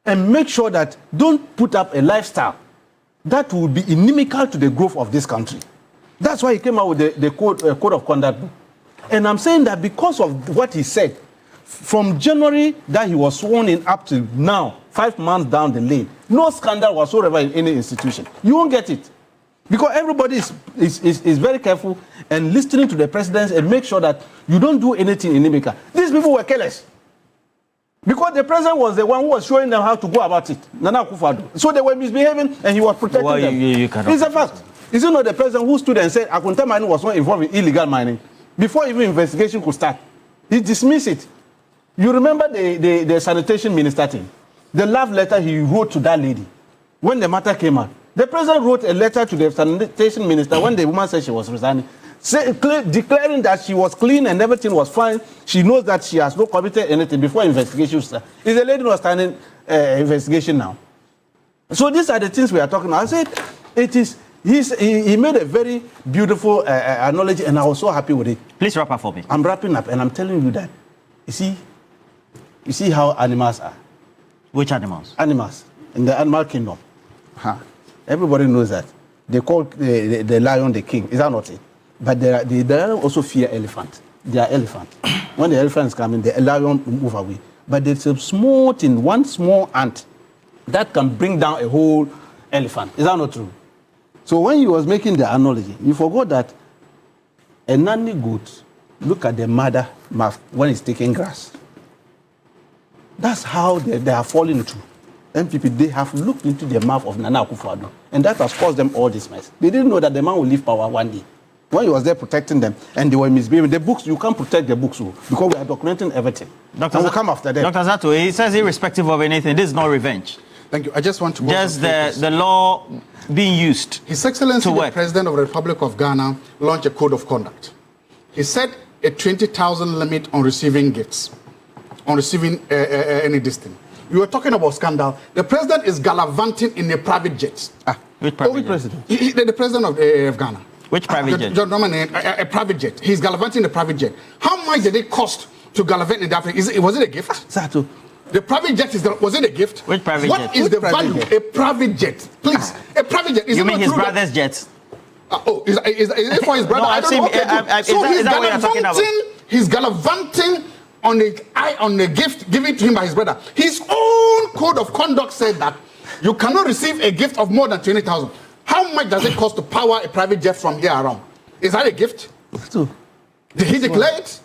And make sure that don't put up a lifestyle that will be inimical to the growth of this country. That's why he came out with the code of conduct. And I'm saying that because of what he said, from January that he was sworn in up to now, 5 months down the lane, no scandal whatsoever in any institution. You won't get it. Because everybody is very careful and listening to the president and make sure that you don't do anything inimical. These people were careless. Because the president was the one who was showing them how to go about it. Nana Akufo-Addo. So they were misbehaving and he was protecting them. It's a fact. Is it not the president who stood and said Akunta mining was not involved in illegal mining? Before even investigation could start. He dismissed it. You remember the sanitation minister thing? The love letter he wrote to that lady when the matter came out. The president wrote a letter to the sanitation minister when the woman said she was resigning, declaring that she was clean and everything was fine. She knows that she has not committed anything before investigation started. Is the lady not standing investigation now? So these are the things we are talking about. I said, it is. He made a very beautiful analogy, and I was so happy with it. Please wrap up for me. I'm wrapping up, and I'm telling you that. You see how animals are. Which animals? Animals in the animal kingdom. Huh. Everybody knows that. They call the lion the king. Is that not it? But the lion also fear elephant. They are elephants. When the elephants come in, the lion move away. But there's a small thing, one small ant, that can bring down a whole elephant. Is that not true? So when he was making the analogy, you forgot that a nanny goat look at the mother mouth when it's taking grass. That's how they are falling into. MPP, they have looked into the mouth of Nana Akufo-Addo, and that has caused them all this mess. They didn't know that the man will leave power one day. When he was there protecting them, and they were misbehaving, the books, you can't protect the books, because we are documenting everything. And we'll come after them. Dr. Zato, he says irrespective of anything, this is not revenge. Thank you. I just want to go just the law being used. His Excellency, the President of the Republic of Ghana, launched a code of conduct. He set a 20,000 limit on receiving gifts, on receiving any distance. You were talking about scandal. The president is gallivanting in a private jet. Which private jet? The president of Ghana. Which private jet? A private jet. He's gallivanting in a private jet. How much did it cost to gallivant in Africa? Was it a gift? Zato. The private jet was it a gift? Which private jet? What is the value? A private jet, please. A private jet. You mean his brother's jet? Is it for his brother? No, I don't know. So he's gallivanting. He's gallivanting on the gift given to him by his brother. His own code of conduct said that you cannot receive a gift of more than 20,000. How much does it cost to power a private jet from here around? Is that a gift? Did he declare it?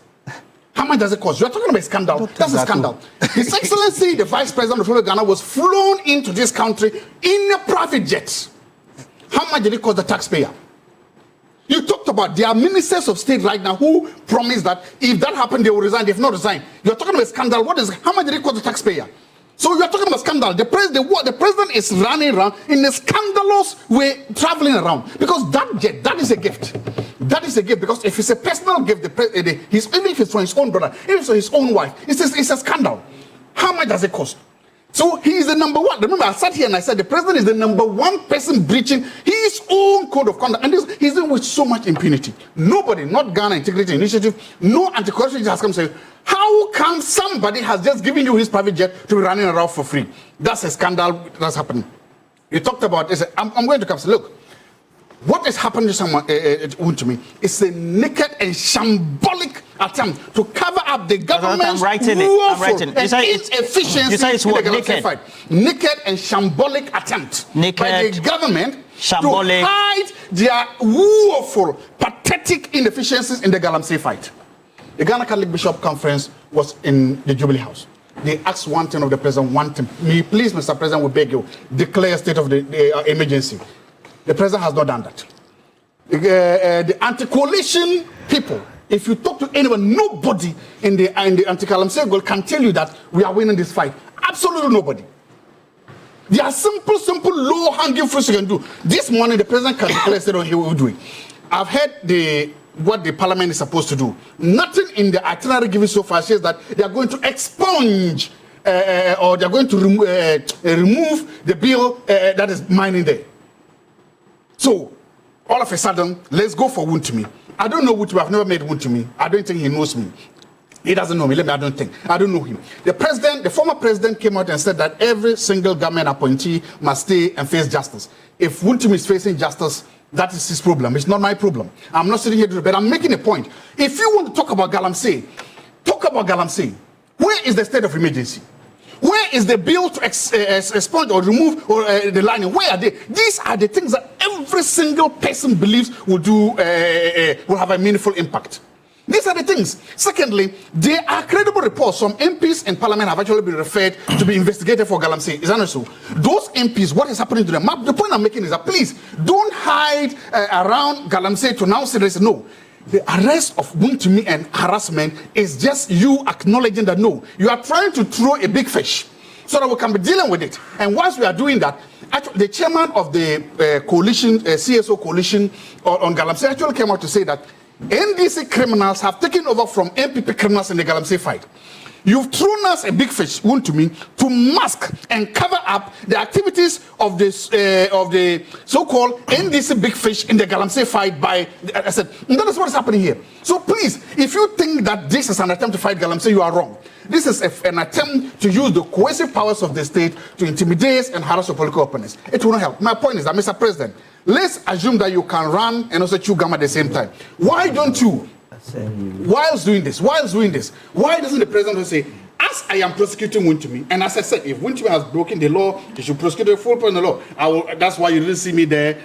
How much does it cost? You're talking about a scandal. That's a scandal. His Excellency, the Vice President of the Republic of Ghana, was flown into this country in a private jet. How much did it cost the taxpayer? You talked about there are ministers of state right now who promised that if that happened, they will resign. They have not resigned. You're talking about scandal. How much did it cost the taxpayer? So you're talking about scandal. The president is running around in a scandalous way, traveling around. Because that jet, that is a gift. That is a gift. Because if it's a personal gift, even if it's from his own brother, even if it's from his own wife, it's a scandal. How much does it cost? So he is the number one. Remember, I sat here and I said the president is the number one person breaching his own code of conduct. And he's doing with so much impunity. Nobody, not Ghana Integrity Initiative, no anti-corruption has come and say, how come somebody has just given you his private jet to be running around for free? That's a scandal that's happening. You talked about this. I'm going to come say, look, what is happening to someone to me is a naked and shambolic attempt to cover up the government's woeful and inefficiency in the Galapagos fight. Naked and shambolic attempt by the government to hide their woeful, pathetic inefficiencies in the Galamsey fight. The Ghana Catholic Bishop Conference was in the Jubilee House. They asked one thing of the president, one thing. Please, Mr. President, we beg you, declare a state of the emergency. The president has not done that. The anti-coalition people, if you talk to anyone, nobody in the anti-Galamsey goal can tell you that we are winning this fight. Absolutely nobody. There are simple, low-hanging fruits you can do. This morning, the president can declare a state of he will do it. I've heard what the parliament is supposed to do. Nothing in the itinerary given so far says that they are going to expunge or they are going to remove the bill that is mining there. So, all of a sudden, let's go for Wontumi. I don't know Wontumi. I've never met Wontumi. I don't think he knows me. He doesn't know me. I don't know him. The former president came out and said that every single government appointee must stay and face justice. If Wontumi is facing justice, that is his problem. It's not my problem. I'm not sitting here to, but I'm making a point. If you want to talk about Galamsey, talk about Galamsey. Where is the state of emergency? Where is the bill to expunge or remove the lining? Where are they? These are the things that every single person believes will have a meaningful impact. These are the things. Secondly, there are credible reports. Some MPs in Parliament have actually been referred to be investigated for Galamsey. Is that not so? Those MPs, what is happening to them? The point I'm making is that please don't hide around Galamsey to now say this. No. The arrest of Wontumi and harassment is just you acknowledging that no, you are trying to throw a big fish so that we can be dealing with it. And once we are doing that, actually, the chairman of the coalition, CSO coalition on Galamsey actually came out to say that NDC criminals have taken over from MPP criminals in the Galamsey fight. You've thrown us a big fish, to me, to mask and cover up the activities of this of the so-called NDC big fish in the Galamsey fight. I said, and that is what is happening here. So please, if you think that this is an attempt to fight Galamsey, you are wrong. This is an attempt to use the coercive powers of the state to intimidate and harass your political opponents. It will not help. My point is that, Mr. President, let's assume that you can run and also chew gum at the same time. Why don't you? Whilst doing this, why doesn't the president say, as I am prosecuting Wontumi, and as I said, if Wontumi has broken the law, you should prosecute the full person of the law. That's why you didn't see me there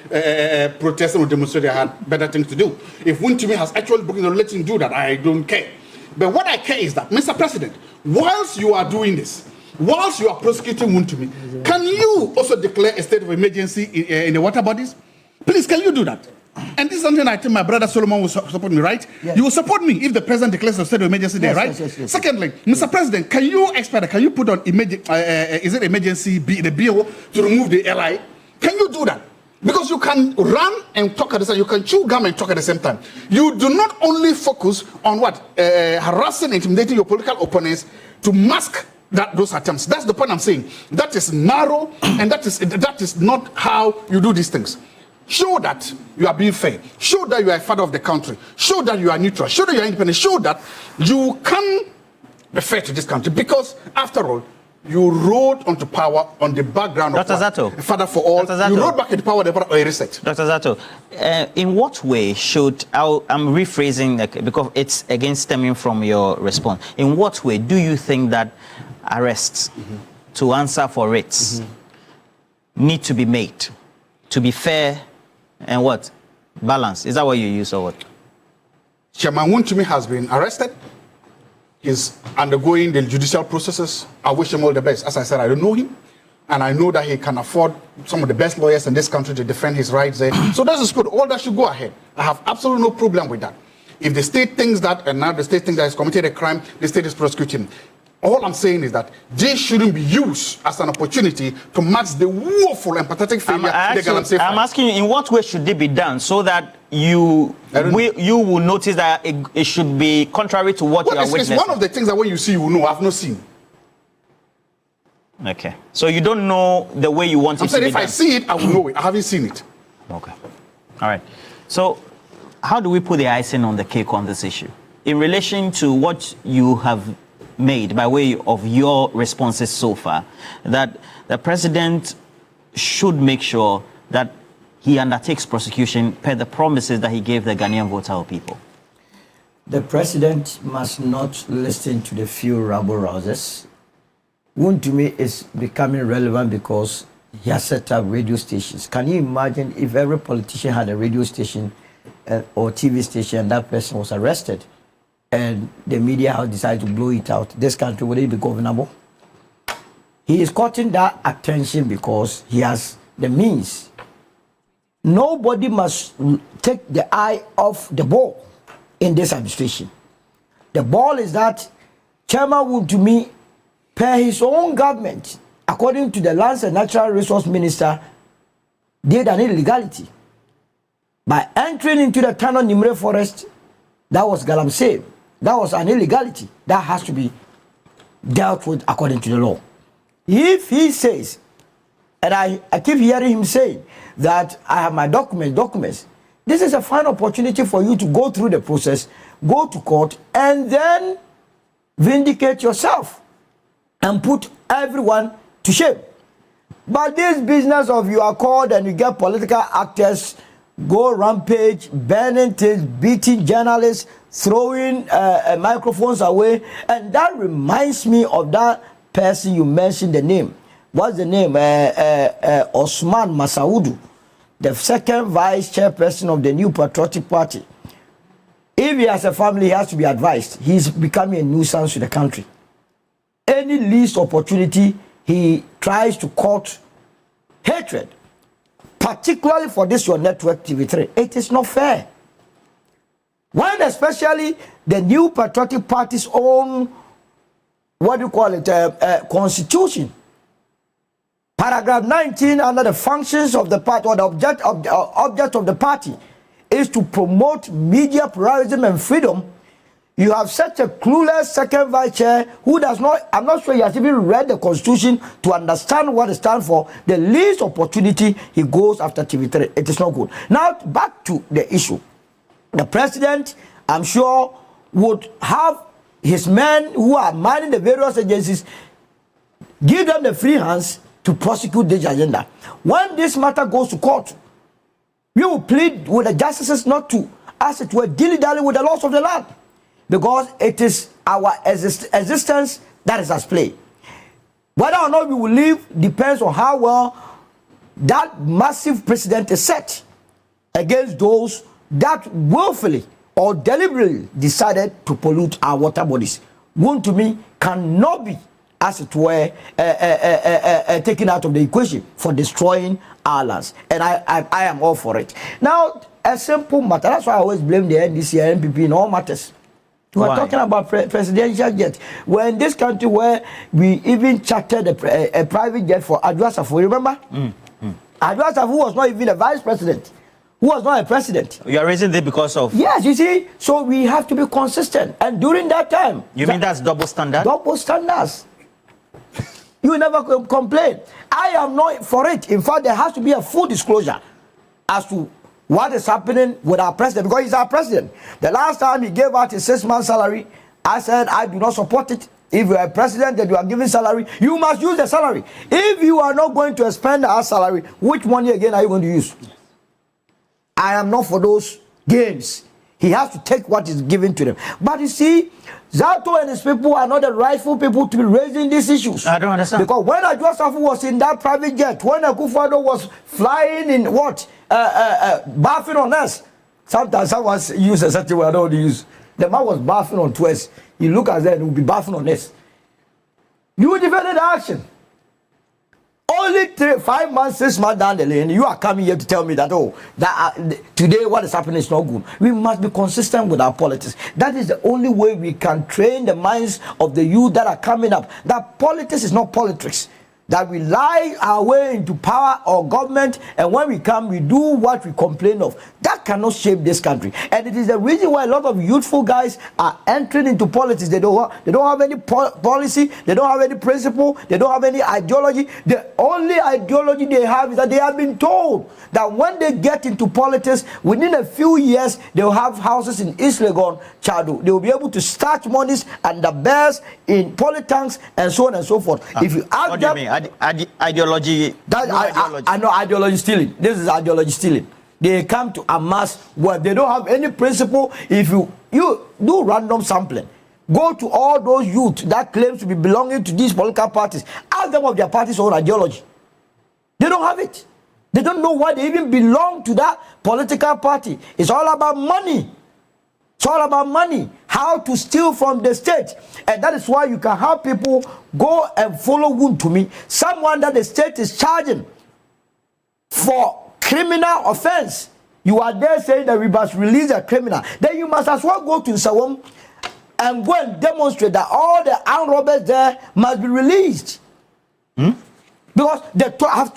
protesting or demonstrating. I had better things to do. If Wontumi has actually broken the law, let him do that. I don't care. But what I care is that, Mr. President, whilst you are doing this, whilst you are prosecuting Wontumi, can you also declare a state of emergency in the water bodies? Please, can you do that? And this is something I think my brother Solomon will support me, right? Yes. You will support me if the president declares a state of emergency there, right? Yes. Secondly, Mr. President, can you put on emergency the bill to remove the LI? Can you do that? Because you can run and talk at the same time. You can chew gum and talk at the same time. You do not only focus on harassing, intimidating your political opponents to mask those attempts. That's the point I'm saying. That is narrow, and that is not how you do these things. Show that you are being fair. Show that you are a father of the country. Show that you are neutral. Show that you are independent. Show that you can be fair to this country. Because, after all, you rode onto power on the background Dr. of Zato. Father for all. You rode back into power on a reset. Dr. Zato, in what way should, I'm rephrasing because it's again stemming from your response. In what way do you think that arrests to answer for writs need to be made to be fair and what? Balance. Is that what you use or what? Chairman Wontumi has been arrested. He's undergoing the judicial processes. I wish him all the best. As I said, I don't know him. And I know that he can afford some of the best lawyers in this country to defend his rights there. So that is good. All that should go ahead. I have absolutely no problem with that. If the state thinks that, and now the state thinks that he's committed a crime, the state is prosecuting him. All I'm saying is that this shouldn't be used as an opportunity to match the woeful and pathetic failure the Galamsey fight. I'm asking you, in what way should it be done so that you will notice that it should be contrary to what you are witnessing? It's one of the things that when you see, you will know. I've not seen. Okay. So you don't know the way you want it to be done? I'm saying if I see it, I will know it. I haven't seen it. Okay. All right. So how do we put the icing on the cake on this issue? In relation to what you have made by way of your responses so far, that the president should make sure that he undertakes prosecution per the promises that he gave the Ghanaian voter or people. The president must not listen to the few rabble-rousers. Wontumi is becoming relevant because he has set up radio stations. Can you imagine if every politician had a radio station or TV station and that person was arrested, and the media has decided to blow it out? This country, would it be governable? He is cutting that attention because he has the means. Nobody must take the eye off the ball in this administration. The ball is that Chairman Wontumi, per his own government, according to the Lands and Natural Resource Minister, did an illegality. By entering into the Tano Nimre forest, that was Galamsey. That was an illegality. That has to be dealt with according to the law. If he says, and I keep hearing him say that I have my documents, this is a fine opportunity for you to go through the process, go to court, and then vindicate yourself and put everyone to shame. But this business of you are called and you get political actors, go rampage, burning things, beating journalists, throwing microphones away. And that reminds me of that person you mentioned the name. What's the name? Osman Masaudu, the second vice chairperson of the New Patriotic Party. If he has a family, he has to be advised. He's becoming a nuisance to the country. Any least opportunity, he tries to court hatred. Particularly for this your network TV3. It is not fair. When especially the New Patriotic Party's own, constitution, paragraph 19, under the functions of the party or the object of the party, is to promote media pluralism and freedom, you have such a clueless second vice chair who does not, I'm not sure he has even read the constitution to understand what it stands for. The least opportunity, he goes after TV3. It is not good. Now, back to the issue. The president, I'm sure, would have his men who are manning the various agencies, give them the free hands to prosecute this agenda. When this matter goes to court, we will plead with the justices not to, as it were, dilly-dally with the laws of the land. Because it is our existence that is at play. Whether or not we will live depends on how well that massive precedent is set against those that willfully or deliberately decided to pollute our water bodies. One, to me, cannot be, as it were, taken out of the equation for destroying our lands. And I am all for it. Now, a simple matter. That's why I always blame the NDC and NPP in all matters. We are talking about presidential jet. We're in this country where we even chartered a private jet for Adwa Safo. Remember? Adwa Safo was not even a vice president. Who was not a president. You are raising it because of... Yes, you see. So we have to be consistent. And during that time... You mean that's double standard? Double standards. You never complain. I am not for it. In fact, there has to be a full disclosure as to what is happening with our president, because he's our president. The last time he gave out his 6-month salary, I said, I do not support it. If you are a president that you are giving salary, you must use the salary. If you are not going to expend our salary, which money again are you going to use? I am not for those games. He has to take what is given to them. But you see, Zato and his people are not the rightful people to be raising these issues. I don't understand. Because when Adwa Safo was in that private jet, when Akufo-Addo was flying in what? Bathing on us. Sometimes someone use a certain word I don't want to use. The man was bathing on us. You look at that and will be bathing on us. You defended the action. Only 5 months, 6 months down the lane, you are coming here to tell me that, oh, today what is happening is not good. We must be consistent with our politics. That is the only way we can train the minds of the youth that are coming up. That politics is not politics. That we lie our way into power or government, and when we come, we do what we complain of. That cannot shape this country. And it is the reason why a lot of youthful guys are entering into politics. They don't have any policy, they don't have any principle, they don't have any ideology. The only ideology they have is that they have been told that when they get into politics, within a few years, they will have houses in East Legon, Chado. They will be able to start monies and the bears in polytanks and so on and so forth. If you ask what do you mean? Ideology. I know ideology stealing. This is ideology stealing. They come to amass where they don't have any principle. If you do random sampling, go to all those youth that claims to be belonging to these political parties, ask them of their party's own ideology. They don't have it. They don't know why they even belong to that political party. It's all about money. It's all about money, how to steal from the state. And that is why you can have people go and follow Wontumi, someone that the state is charging for criminal offense. You are there saying that we must release a criminal. Then you must as well go to Sawam and go and demonstrate that all the armed robbers there must be released. Because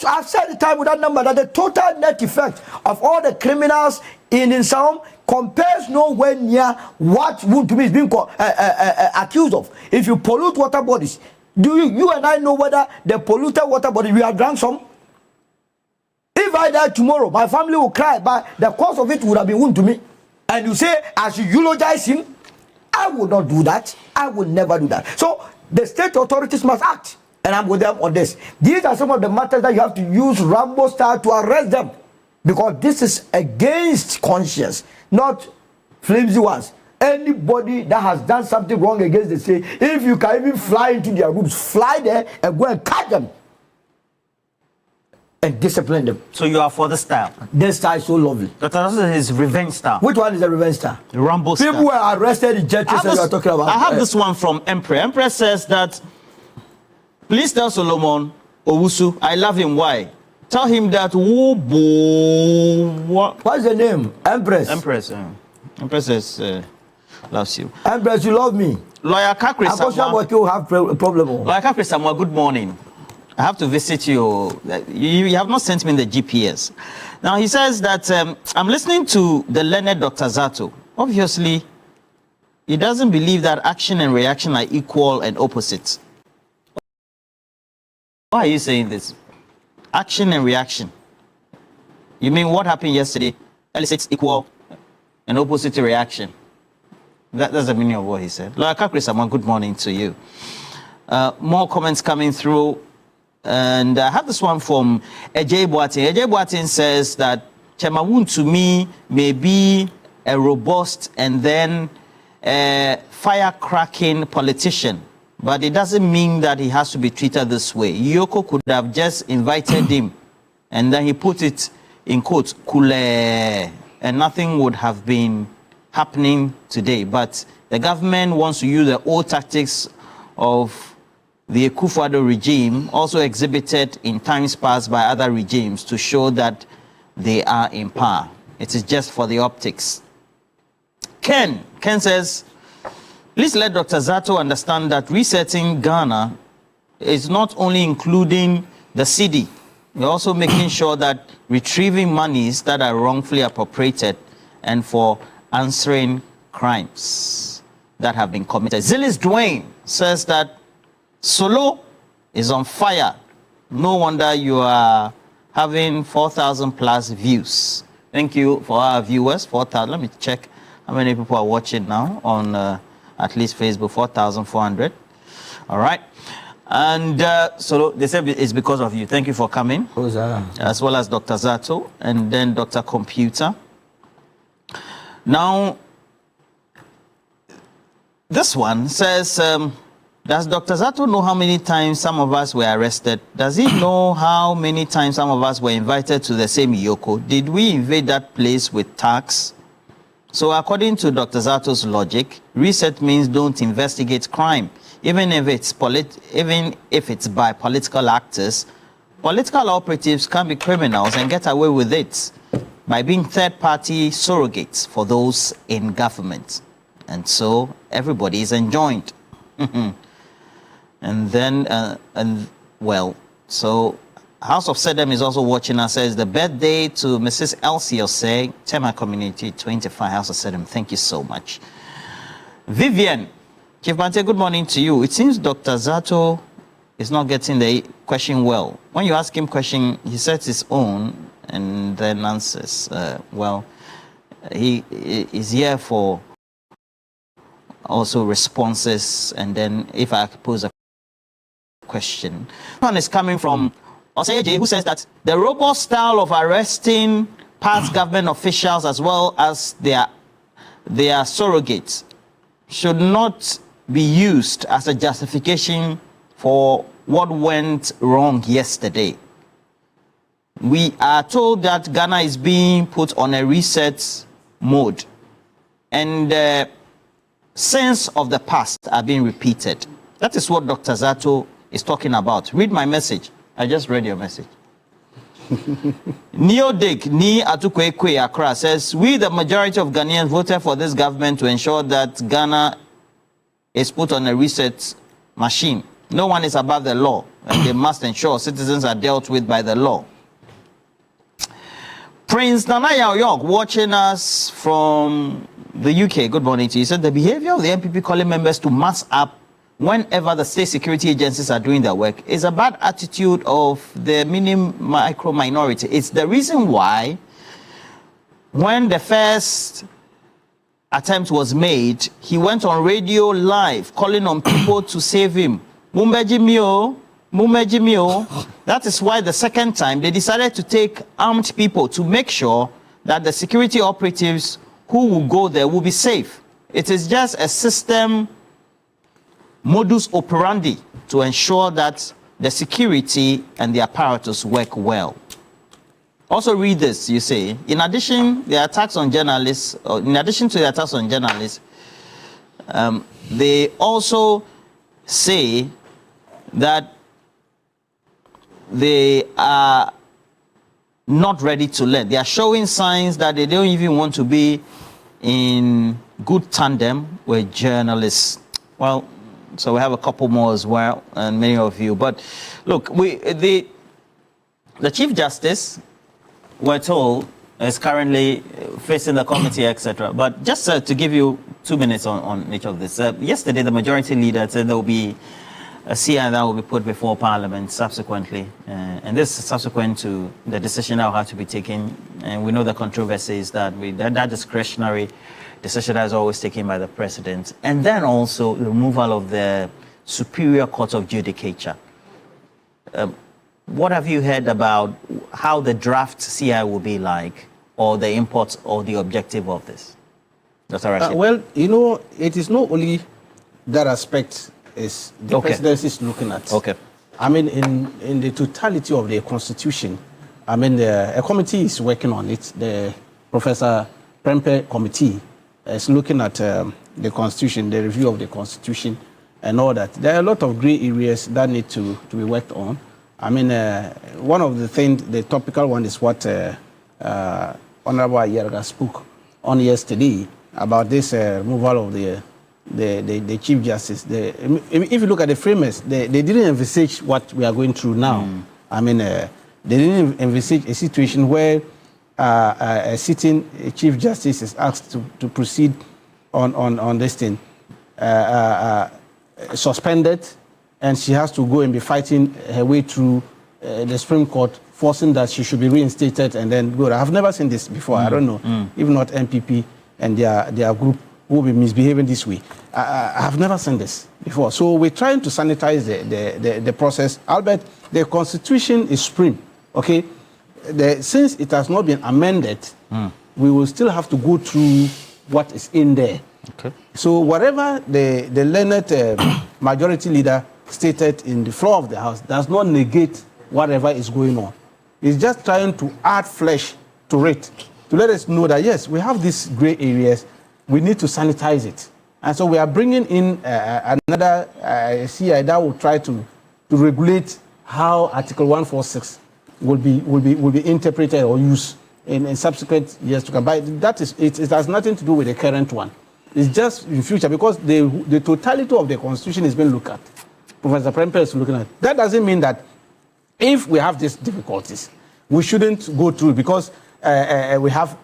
I've said the time with that number that the total net effect of all the criminals in Sawam compares nowhere near what Wontumi is being accused of. If you pollute water bodies, do you and I know whether the polluted water bodies we have drank some? If I die tomorrow, my family will cry, but the cause of it would have been Wontumi. And you say I should eulogize him? I would not do that. I will never do that. So the state authorities must act, and I'm with them on this. These are some of the matters that you have to use Rambo style to arrest them, because this is against conscience, not flimsy ones. Anybody that has done something wrong against the state, if you can even fly into their rooms, fly there and go and catch them and discipline them. So you are for the style? This style is so lovely. Dr. Nasser is revenge style. Which one is the revenge style? The Rambo style. People were arrested in churches that you are talking about. I have this one from Emperor. Emperor says that, please tell Solomon Owusu, I love him. Why? Tell him that what's the name? Empress. Empress. Empress says loves you. Empress, you love me. Lawyer Kakri Samuel. You have a problem. Lawyer Kakri Samuel, good morning. I have to visit you. You have not sent me the GPS. Now, he says that I'm listening to the learned Dr. Zato. Obviously, he doesn't believe that action and reaction are equal and opposite. Why are you saying this? Action and reaction. You mean what happened yesterday elicits equal and opposite reaction? That's the meaning of what he said. Lawyer Kakri Saman, good morning to you. More comments coming through. And I have this one from Ejay Boatin. Ejay Boatin says that Chemawun to me may be a robust and then a firecracking politician, but it doesn't mean that he has to be treated this way. Yoko could have just invited him and then he put it in quotes, kule, and nothing would have been happening today. But the government wants to use the old tactics of the Akufo-Addo regime, also exhibited in times past by other regimes, to show that they are in power. It is just for the optics. Ken says, please let Dr. Zato understand that resetting Ghana is not only including the cedi. We're also making sure that retrieving monies that are wrongfully appropriated and for answering crimes that have been committed. Zilis Dwayne says that Solo is on fire. No wonder you are having 4,000 plus views. Thank you for our viewers. 4,000. Let me check how many people are watching now on at least Facebook. 4,400. All right. And Solo, they said it's because of you. Thank you for coming. Who's that? As well as Dr. Zato and then Dr. Computer. Now, this one says, does Dr. Zato know how many times some of us were arrested? Does he know how many times some of us were invited to the same Yoko? Did we invade that place with tax? So according to Dr. Zato's logic, reset means don't investigate crime. Even if it's by political actors, political operatives can be criminals and get away with it by being third-party surrogates for those in government. And so everybody is enjoined. And then, so House of Sedem is also watching us. Says the birthday to Mrs. Elsie Osei, Tema Community 25, House of Sedem. Thank you so much. Vivian, Chief Bante, good morning to you. It seems Dr. Zato is not getting the question well. When you ask him question, he sets his own and then answers. He is here for also responses, and then if I pose a question. One is coming from Oseje, who says that the robust style of arresting past government officials as well as their surrogates should not be used as a justification for what went wrong yesterday. We are told that Ghana is being put on a reset mode, and sins of the past are being repeated. That is what Dr. Zato is talking about. Read my message. I just read your message. Neodik Ni Atukwekwe Accra says, we, the majority of Ghanaians, voted for this government to ensure that Ghana is put on a reset machine. No one is above the law, and they must ensure citizens are dealt with by the law. Prince Nanaya Oyok, watching us from the UK, good morning to you. He said the behavior of the MPP calling members to mass up whenever the state security agencies are doing their work is a bad attitude of the micro minority. It's the reason why when the first attempt was made, he went on radio live calling on people to save him. Mumbejimio. That is why the second time they decided to take armed people to make sure that the security operatives who will go there will be safe. It is just a system modus operandi to ensure that the security and the apparatus work well. Also read this, you say, in addition to the attacks on journalists, they also say that they are not ready to learn. They are showing signs that they don't even want to be in good tandem with journalists. Well, So we have a couple more as well, and many of you. But look, the Chief Justice, we're told, is currently facing the committee, etc. But just to give you 2 minutes on each of this. Yesterday, the majority leader said there will be a CI that will be put before Parliament subsequently. And this is subsequent to the decision that will have to be taken. And we know the controversy is that that discretionary decision that is always taken by the President. And then also the removal of the Superior Court of Judicature. What have you heard about how the draft CI will be like, or the import or the objective of this? Dr. Rashid? Well, you know, it is not only that aspect is the presidency is looking at. Okay. I mean, in the totality of the Constitution, I mean, a committee is working on it. The Professor Prempe Committee is looking at the Constitution, the review of the Constitution, and all that. There are a lot of gray areas that need to be worked on. I mean, one of the things, the topical one is what Honorable Ayerga spoke on yesterday about this removal of the Chief Justice. If you look at the framers, they didn't envisage what we are going through now. I mean, they didn't envisage a situation where a sitting Chief Justice is asked to proceed on this thing, suspended, and she has to go and be fighting her way through the Supreme Court, forcing that she should be reinstated and then go. I've never seen this before. I don't know. Even not MPP and their group will be misbehaving this way. I have never seen this before. So we're trying to sanitize the process. Albert, the Constitution is supreme, okay? Since it has not been amended, we will still have to go through what is in there. Okay. So whatever the learned majority leader stated in the floor of the House does not negate whatever is going on. It's just trying to add flesh to it, to let us know that, yes, we have these gray areas, we need to sanitize it. And so we are bringing in another CI that will try to regulate how Article 146 will be interpreted or used in subsequent years to come. But that is, it has nothing to do with the current one. It's just in future, because the totality of the Constitution is being looked at. Professor Prempe is looking at. That doesn't mean that if we have these difficulties, we shouldn't go through, because we have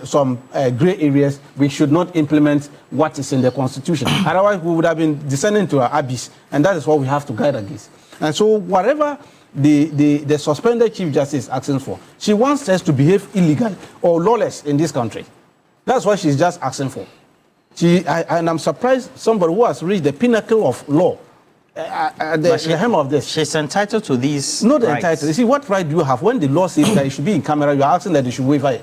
some gray areas. We should not implement what is in the Constitution. Otherwise, we would have been descending to an abyss, and that is what we have to guide against. And so whatever the suspended Chief Justice is asking for, she wants us to behave illegal or lawless in this country. That's what she's just asking for. And I'm surprised somebody who has reached the pinnacle of law, the hem of this. She's entitled to these Not rights. entitled. You see, what right do you have when the law says that it should be in camera? You're asking that they should waive it.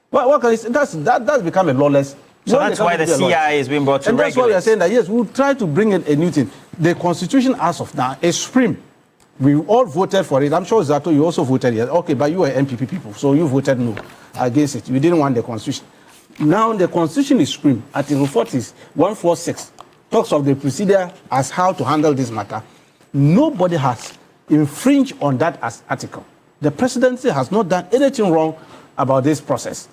What can you say? That's become a lawless. So that's why the CI is being brought to regulate. And that's why we are saying that, yes, we'll try to bring in a new thing. The Constitution, as of now, is supreme. We all voted for it. I'm sure, Zato, you also voted yes. Okay, but you were MPP people, so you voted no against it. You didn't want the Constitution. Now the Constitution is supreme. Article 146 talks of the procedure as how to handle this matter. Nobody has infringed on that as article. The presidency has not done anything wrong about this process.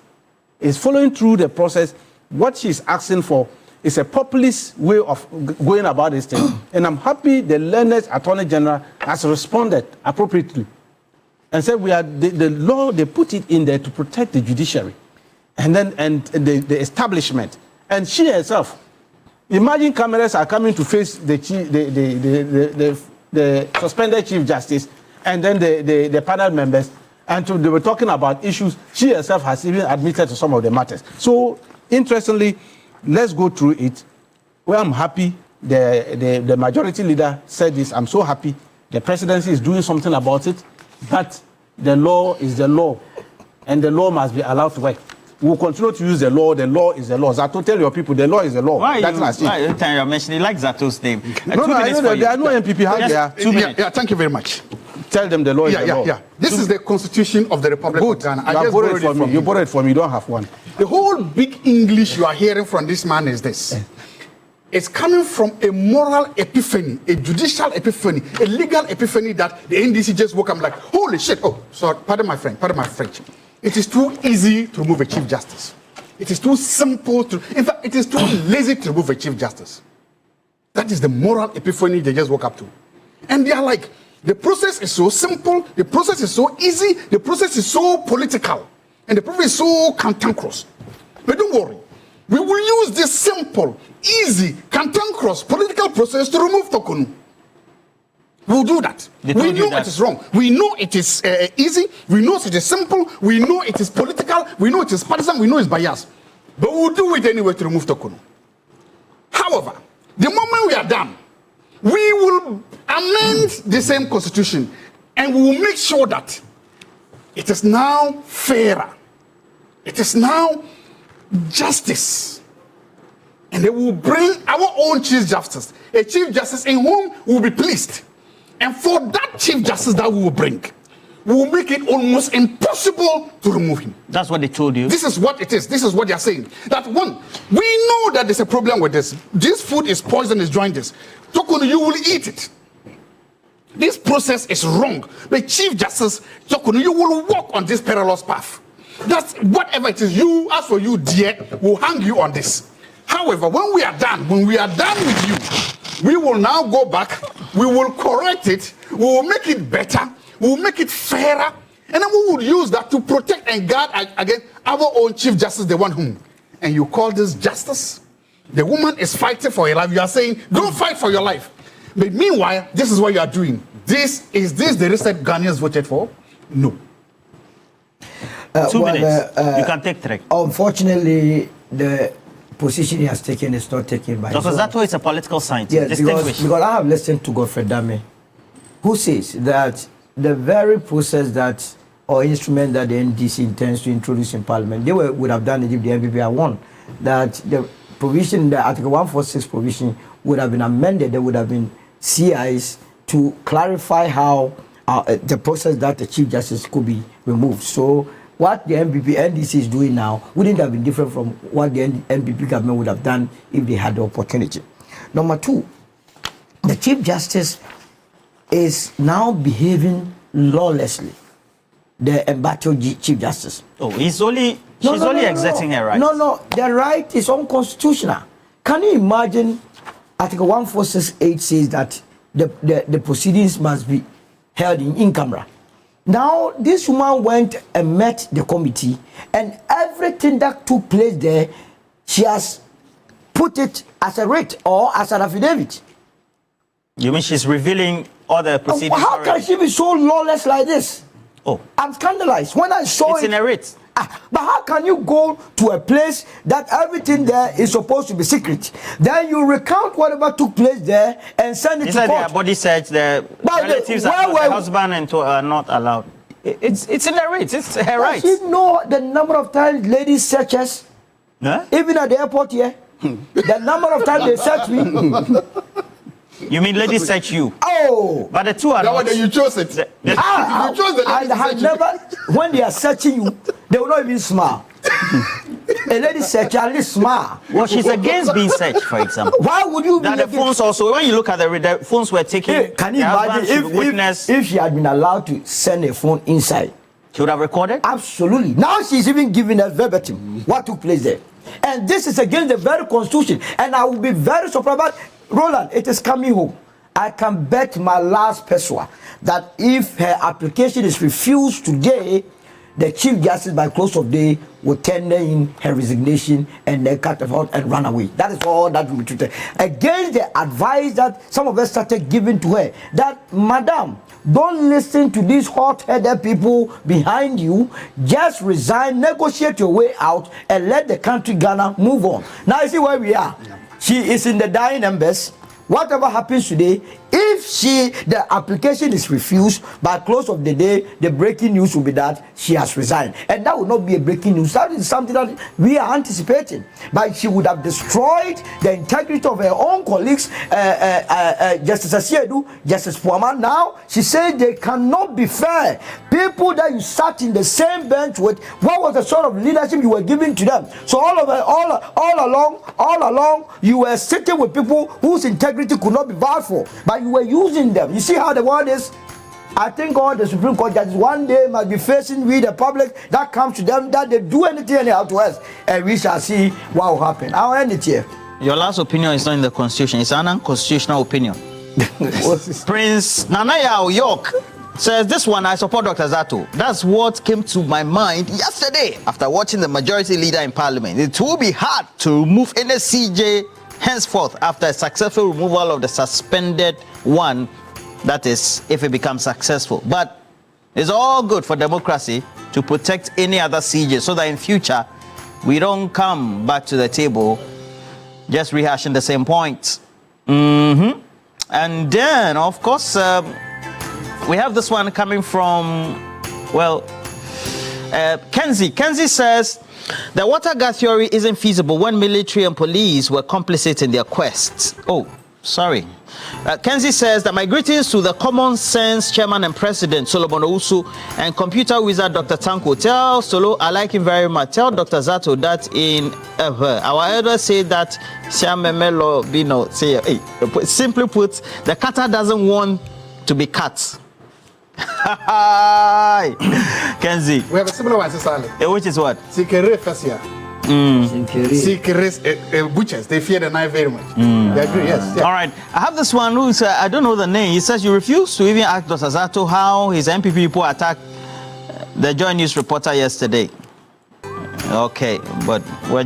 It's following through the process. What she's asking for is a populist way of going about this thing. And I'm happy the learned Attorney General has responded appropriately and said we are the law, they put it in there to protect the judiciary and the establishment. And she herself, imagine cameras are coming to face the suspended Chief Justice and then the panel members, and they were talking about issues. She herself has even admitted to some of the matters. So, interestingly, let's go through it. Well, I'm happy the majority leader said this. I'm so happy the presidency is doing something about it, but the law is the law, and the law must be allowed to work. We'll continue to use the law. The law is the law. Zato, tell your people the law is the law. Why every time you're mentioning like Zato's name? No, I know that there are no MPP out there. 2 minutes. Yeah, thank you very much. Tell them the law is the law. Yeah. This is the Constitution of the Republic of Ghana. I just borrowed it from you. You borrowed it from me. You don't have one. The whole big English you are hearing from this man is this. It's coming from a moral epiphany, a judicial epiphany, a legal epiphany that the NDC just woke up like, holy shit. Oh, sorry, pardon my French. It is too easy to remove a Chief Justice. It is too simple to, in fact, it is too lazy to remove a Chief Justice. That is the moral epiphany they just woke up to. And they are like, the process is so simple, the process is so easy, the process is so political, and the process is so cantankerous. But don't worry, we will use this simple, easy, cantankerous political process to remove Tokunu. We'll do that. We know it is wrong. We know it is easy. We know it is simple. We know it is political. We know it is partisan. We know it's biased. But we'll do it anyway to remove Tokunu. However, the moment we are done, we will amend the same constitution and we will make sure that it is now fairer. It is now justice. And they will bring our own Chief Justice, a Chief Justice in whom we will be pleased. And for that Chief Justice that we will bring, we will make it almost impossible to remove him. That's what they told you. This is what it is. This is what they are saying. That one, we know that there's a problem with this. This food is poisonous, jaundice. Tokunu, you will eat it. This process is wrong. But Chief Justice Tokunu, you will walk on this perilous path. That's whatever it is. You, as for you, dear, will hang you on this. However, when we are done with you, we will now go back, we will correct it, we will make it better, we will make it fairer, and then we will use that to protect and guard against our own Chief Justice, the one whom. And you call this justice? The woman is fighting for her life. You are saying, don't fight for your life. But meanwhile, this is what you are doing. Is this the reset Ghanaians voted for? No. 2 minutes. You can take 3. Unfortunately, the position he has taken is not taken by Dr. Zato is a political scientist. Yes, because I have listened to Godfred Dame, who says that the very process that or instrument that the NDC intends to introduce in Parliament, they would have done it if the NPP had won. That the provision, the Article 146 provision, would have been amended. There would have been CIs to clarify how the process that the Chief Justice could be removed. So what the NDC is doing now wouldn't have been different from what the NPP government would have done if they had the opportunity. Number 2, the Chief Justice is now behaving lawlessly. The embattled Chief Justice. Oh, she's only exerting her rights. No, the right is unconstitutional. Can you imagine Article 1468 says that the proceedings must be held in camera. Now, this woman went and met the committee, and everything that took place there, she has put it as a writ or as an affidavit. You mean she's revealing all the proceedings? How can she be so lawless like this? Oh, I'm scandalized. When I saw it's in a writ. But how can you go to a place that everything there is supposed to be secret? Then you recount whatever took place there and send it to court. Their body search, the relatives the husband and are not allowed. It's in the writ. It's her right. Does she know the number of times ladies search us? Huh? Even at the airport here, the number of times they search me. You mean ladies search you? Oh, but the two are not. You chose it. You chose the ladies. I have never. When they are searching you, they will not even smile. A lady search, at least smile. Well, she's against being searched, for example. Why would you? That the phones also. When you look at the phones were taken. Hey, can you imagine if she had been allowed to send a phone inside? She would have recorded. Absolutely. Now she's even giving us verbatim what took place there, and this is against the very constitution. And I will be very surprised. But Roland, it is coming home. I can bet my last pesewa that if her application is refused today, the Chief Justice by close of day will tender in her resignation and then cut her out and run away. That is all that will be treated. Against the advice that some of us started giving to her, that Madam, don't listen to these hot-headed people behind you. Just resign, negotiate your way out, and let the country Ghana move on. Now you see where we are. Yeah. She is in the dying embers. Whatever happens today, if the application is refused, by close of the day, the breaking news will be that she has resigned. And that will not be a breaking news. That is something that we are anticipating. But she would have destroyed the integrity of her own colleagues, Justice Asiedu, Justice Puaman. Now, she said they cannot be fair. People that you sat in the same bench with, what was the sort of leadership you were giving to them? So all along, you were sitting with people whose integrity could not be vouched for, but you were using them. You see how the world is? I think all the Supreme Court judges one day must be facing with the public that comes to them, that they do anything anyhow to us, and we shall see what will happen. I'll end it here. Your last opinion is not in the Constitution. It's an unconstitutional opinion. Prince Nanaya York says, this one, I support Dr. Zato. That's what came to my mind yesterday after watching the majority leader in parliament. It will be hard to remove any CJ henceforth after a successful removal of the suspended one. That is, if it becomes successful. But it's all good for democracy to protect any other CJ so that in future we don't come back to the table just rehashing the same points. And then, of course, we have this one coming from, well, Kenzie. Kenzie says, the water gas theory isn't feasible when military and police were complicit in their quests. Oh, sorry. Kenzie says that my greetings to the common sense chairman and president, Solomon Owusu, and computer wizard, Dr. Tanko. Tell Solo, I like him very much. Tell Dr. Zato that in our elders say that, simply put, the cutter doesn't want to be cut. Kenzie. We have a similar one, Sister Ali. Which is what? Sikere Fesia. Sikere butchers, they fear the knife very much. They agree, yes. Yeah. All right. I have this one who's, I don't know the name. He says, you refuse to even ask Dr. Zato how his MPP people attacked the Joy News reporter yesterday. Okay, but we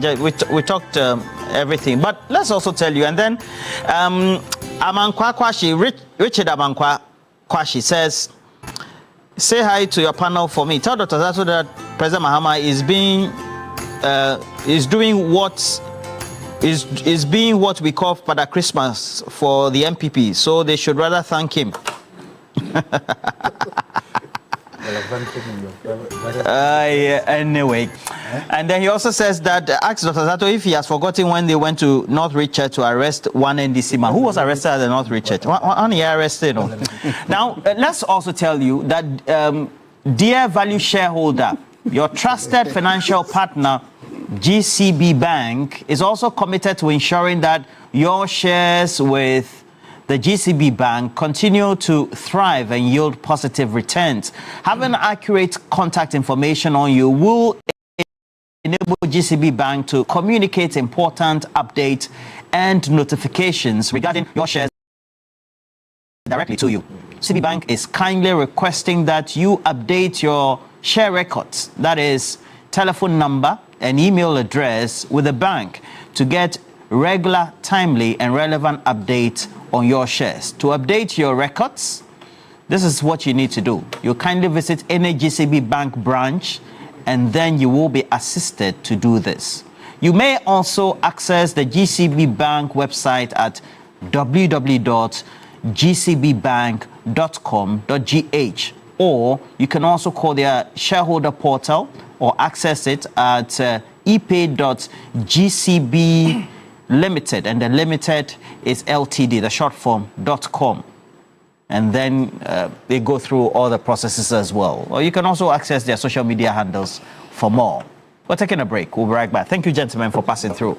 talked everything. But let's also tell you, and then Amankwa Kwashi, Richard Amankwa Kwashi says, say hi to your panel for me. Tell Dr. Zato that President Mahama is doing what is being what we call Father Christmas for the MPP. So they should rather thank him. Anyway, and then he also says that asked Dr. Zato if he has forgotten when they went to North Richard to arrest one NDC man. Who was arrested at the North Richard? One he arrested. Now, let's also tell you that, dear value shareholder, your trusted financial partner, GCB Bank, is also committed to ensuring that your shares with the GCB Bank continue to thrive and yield positive returns. Having accurate contact information on you will enable GCB Bank to communicate important updates and notifications regarding your shares directly to you. GCB Bank is kindly requesting that you update your share records, that is, telephone number and email address, with the bank to get regular, timely, and relevant updates on your shares. To update your records, this is what you need to do. You kindly visit any GCB Bank branch, and then you will be assisted to do this. You may also access the GCB Bank website at www.gcbbank.com.gh, or you can also call their shareholder portal or access it at epay.gcb limited, and the limited is LTD, the short form, .com. And then they go through all the processes as well. Or you can also access their social media handles for more. We're taking a break. We'll be right back. Thank you, gentlemen, for passing through.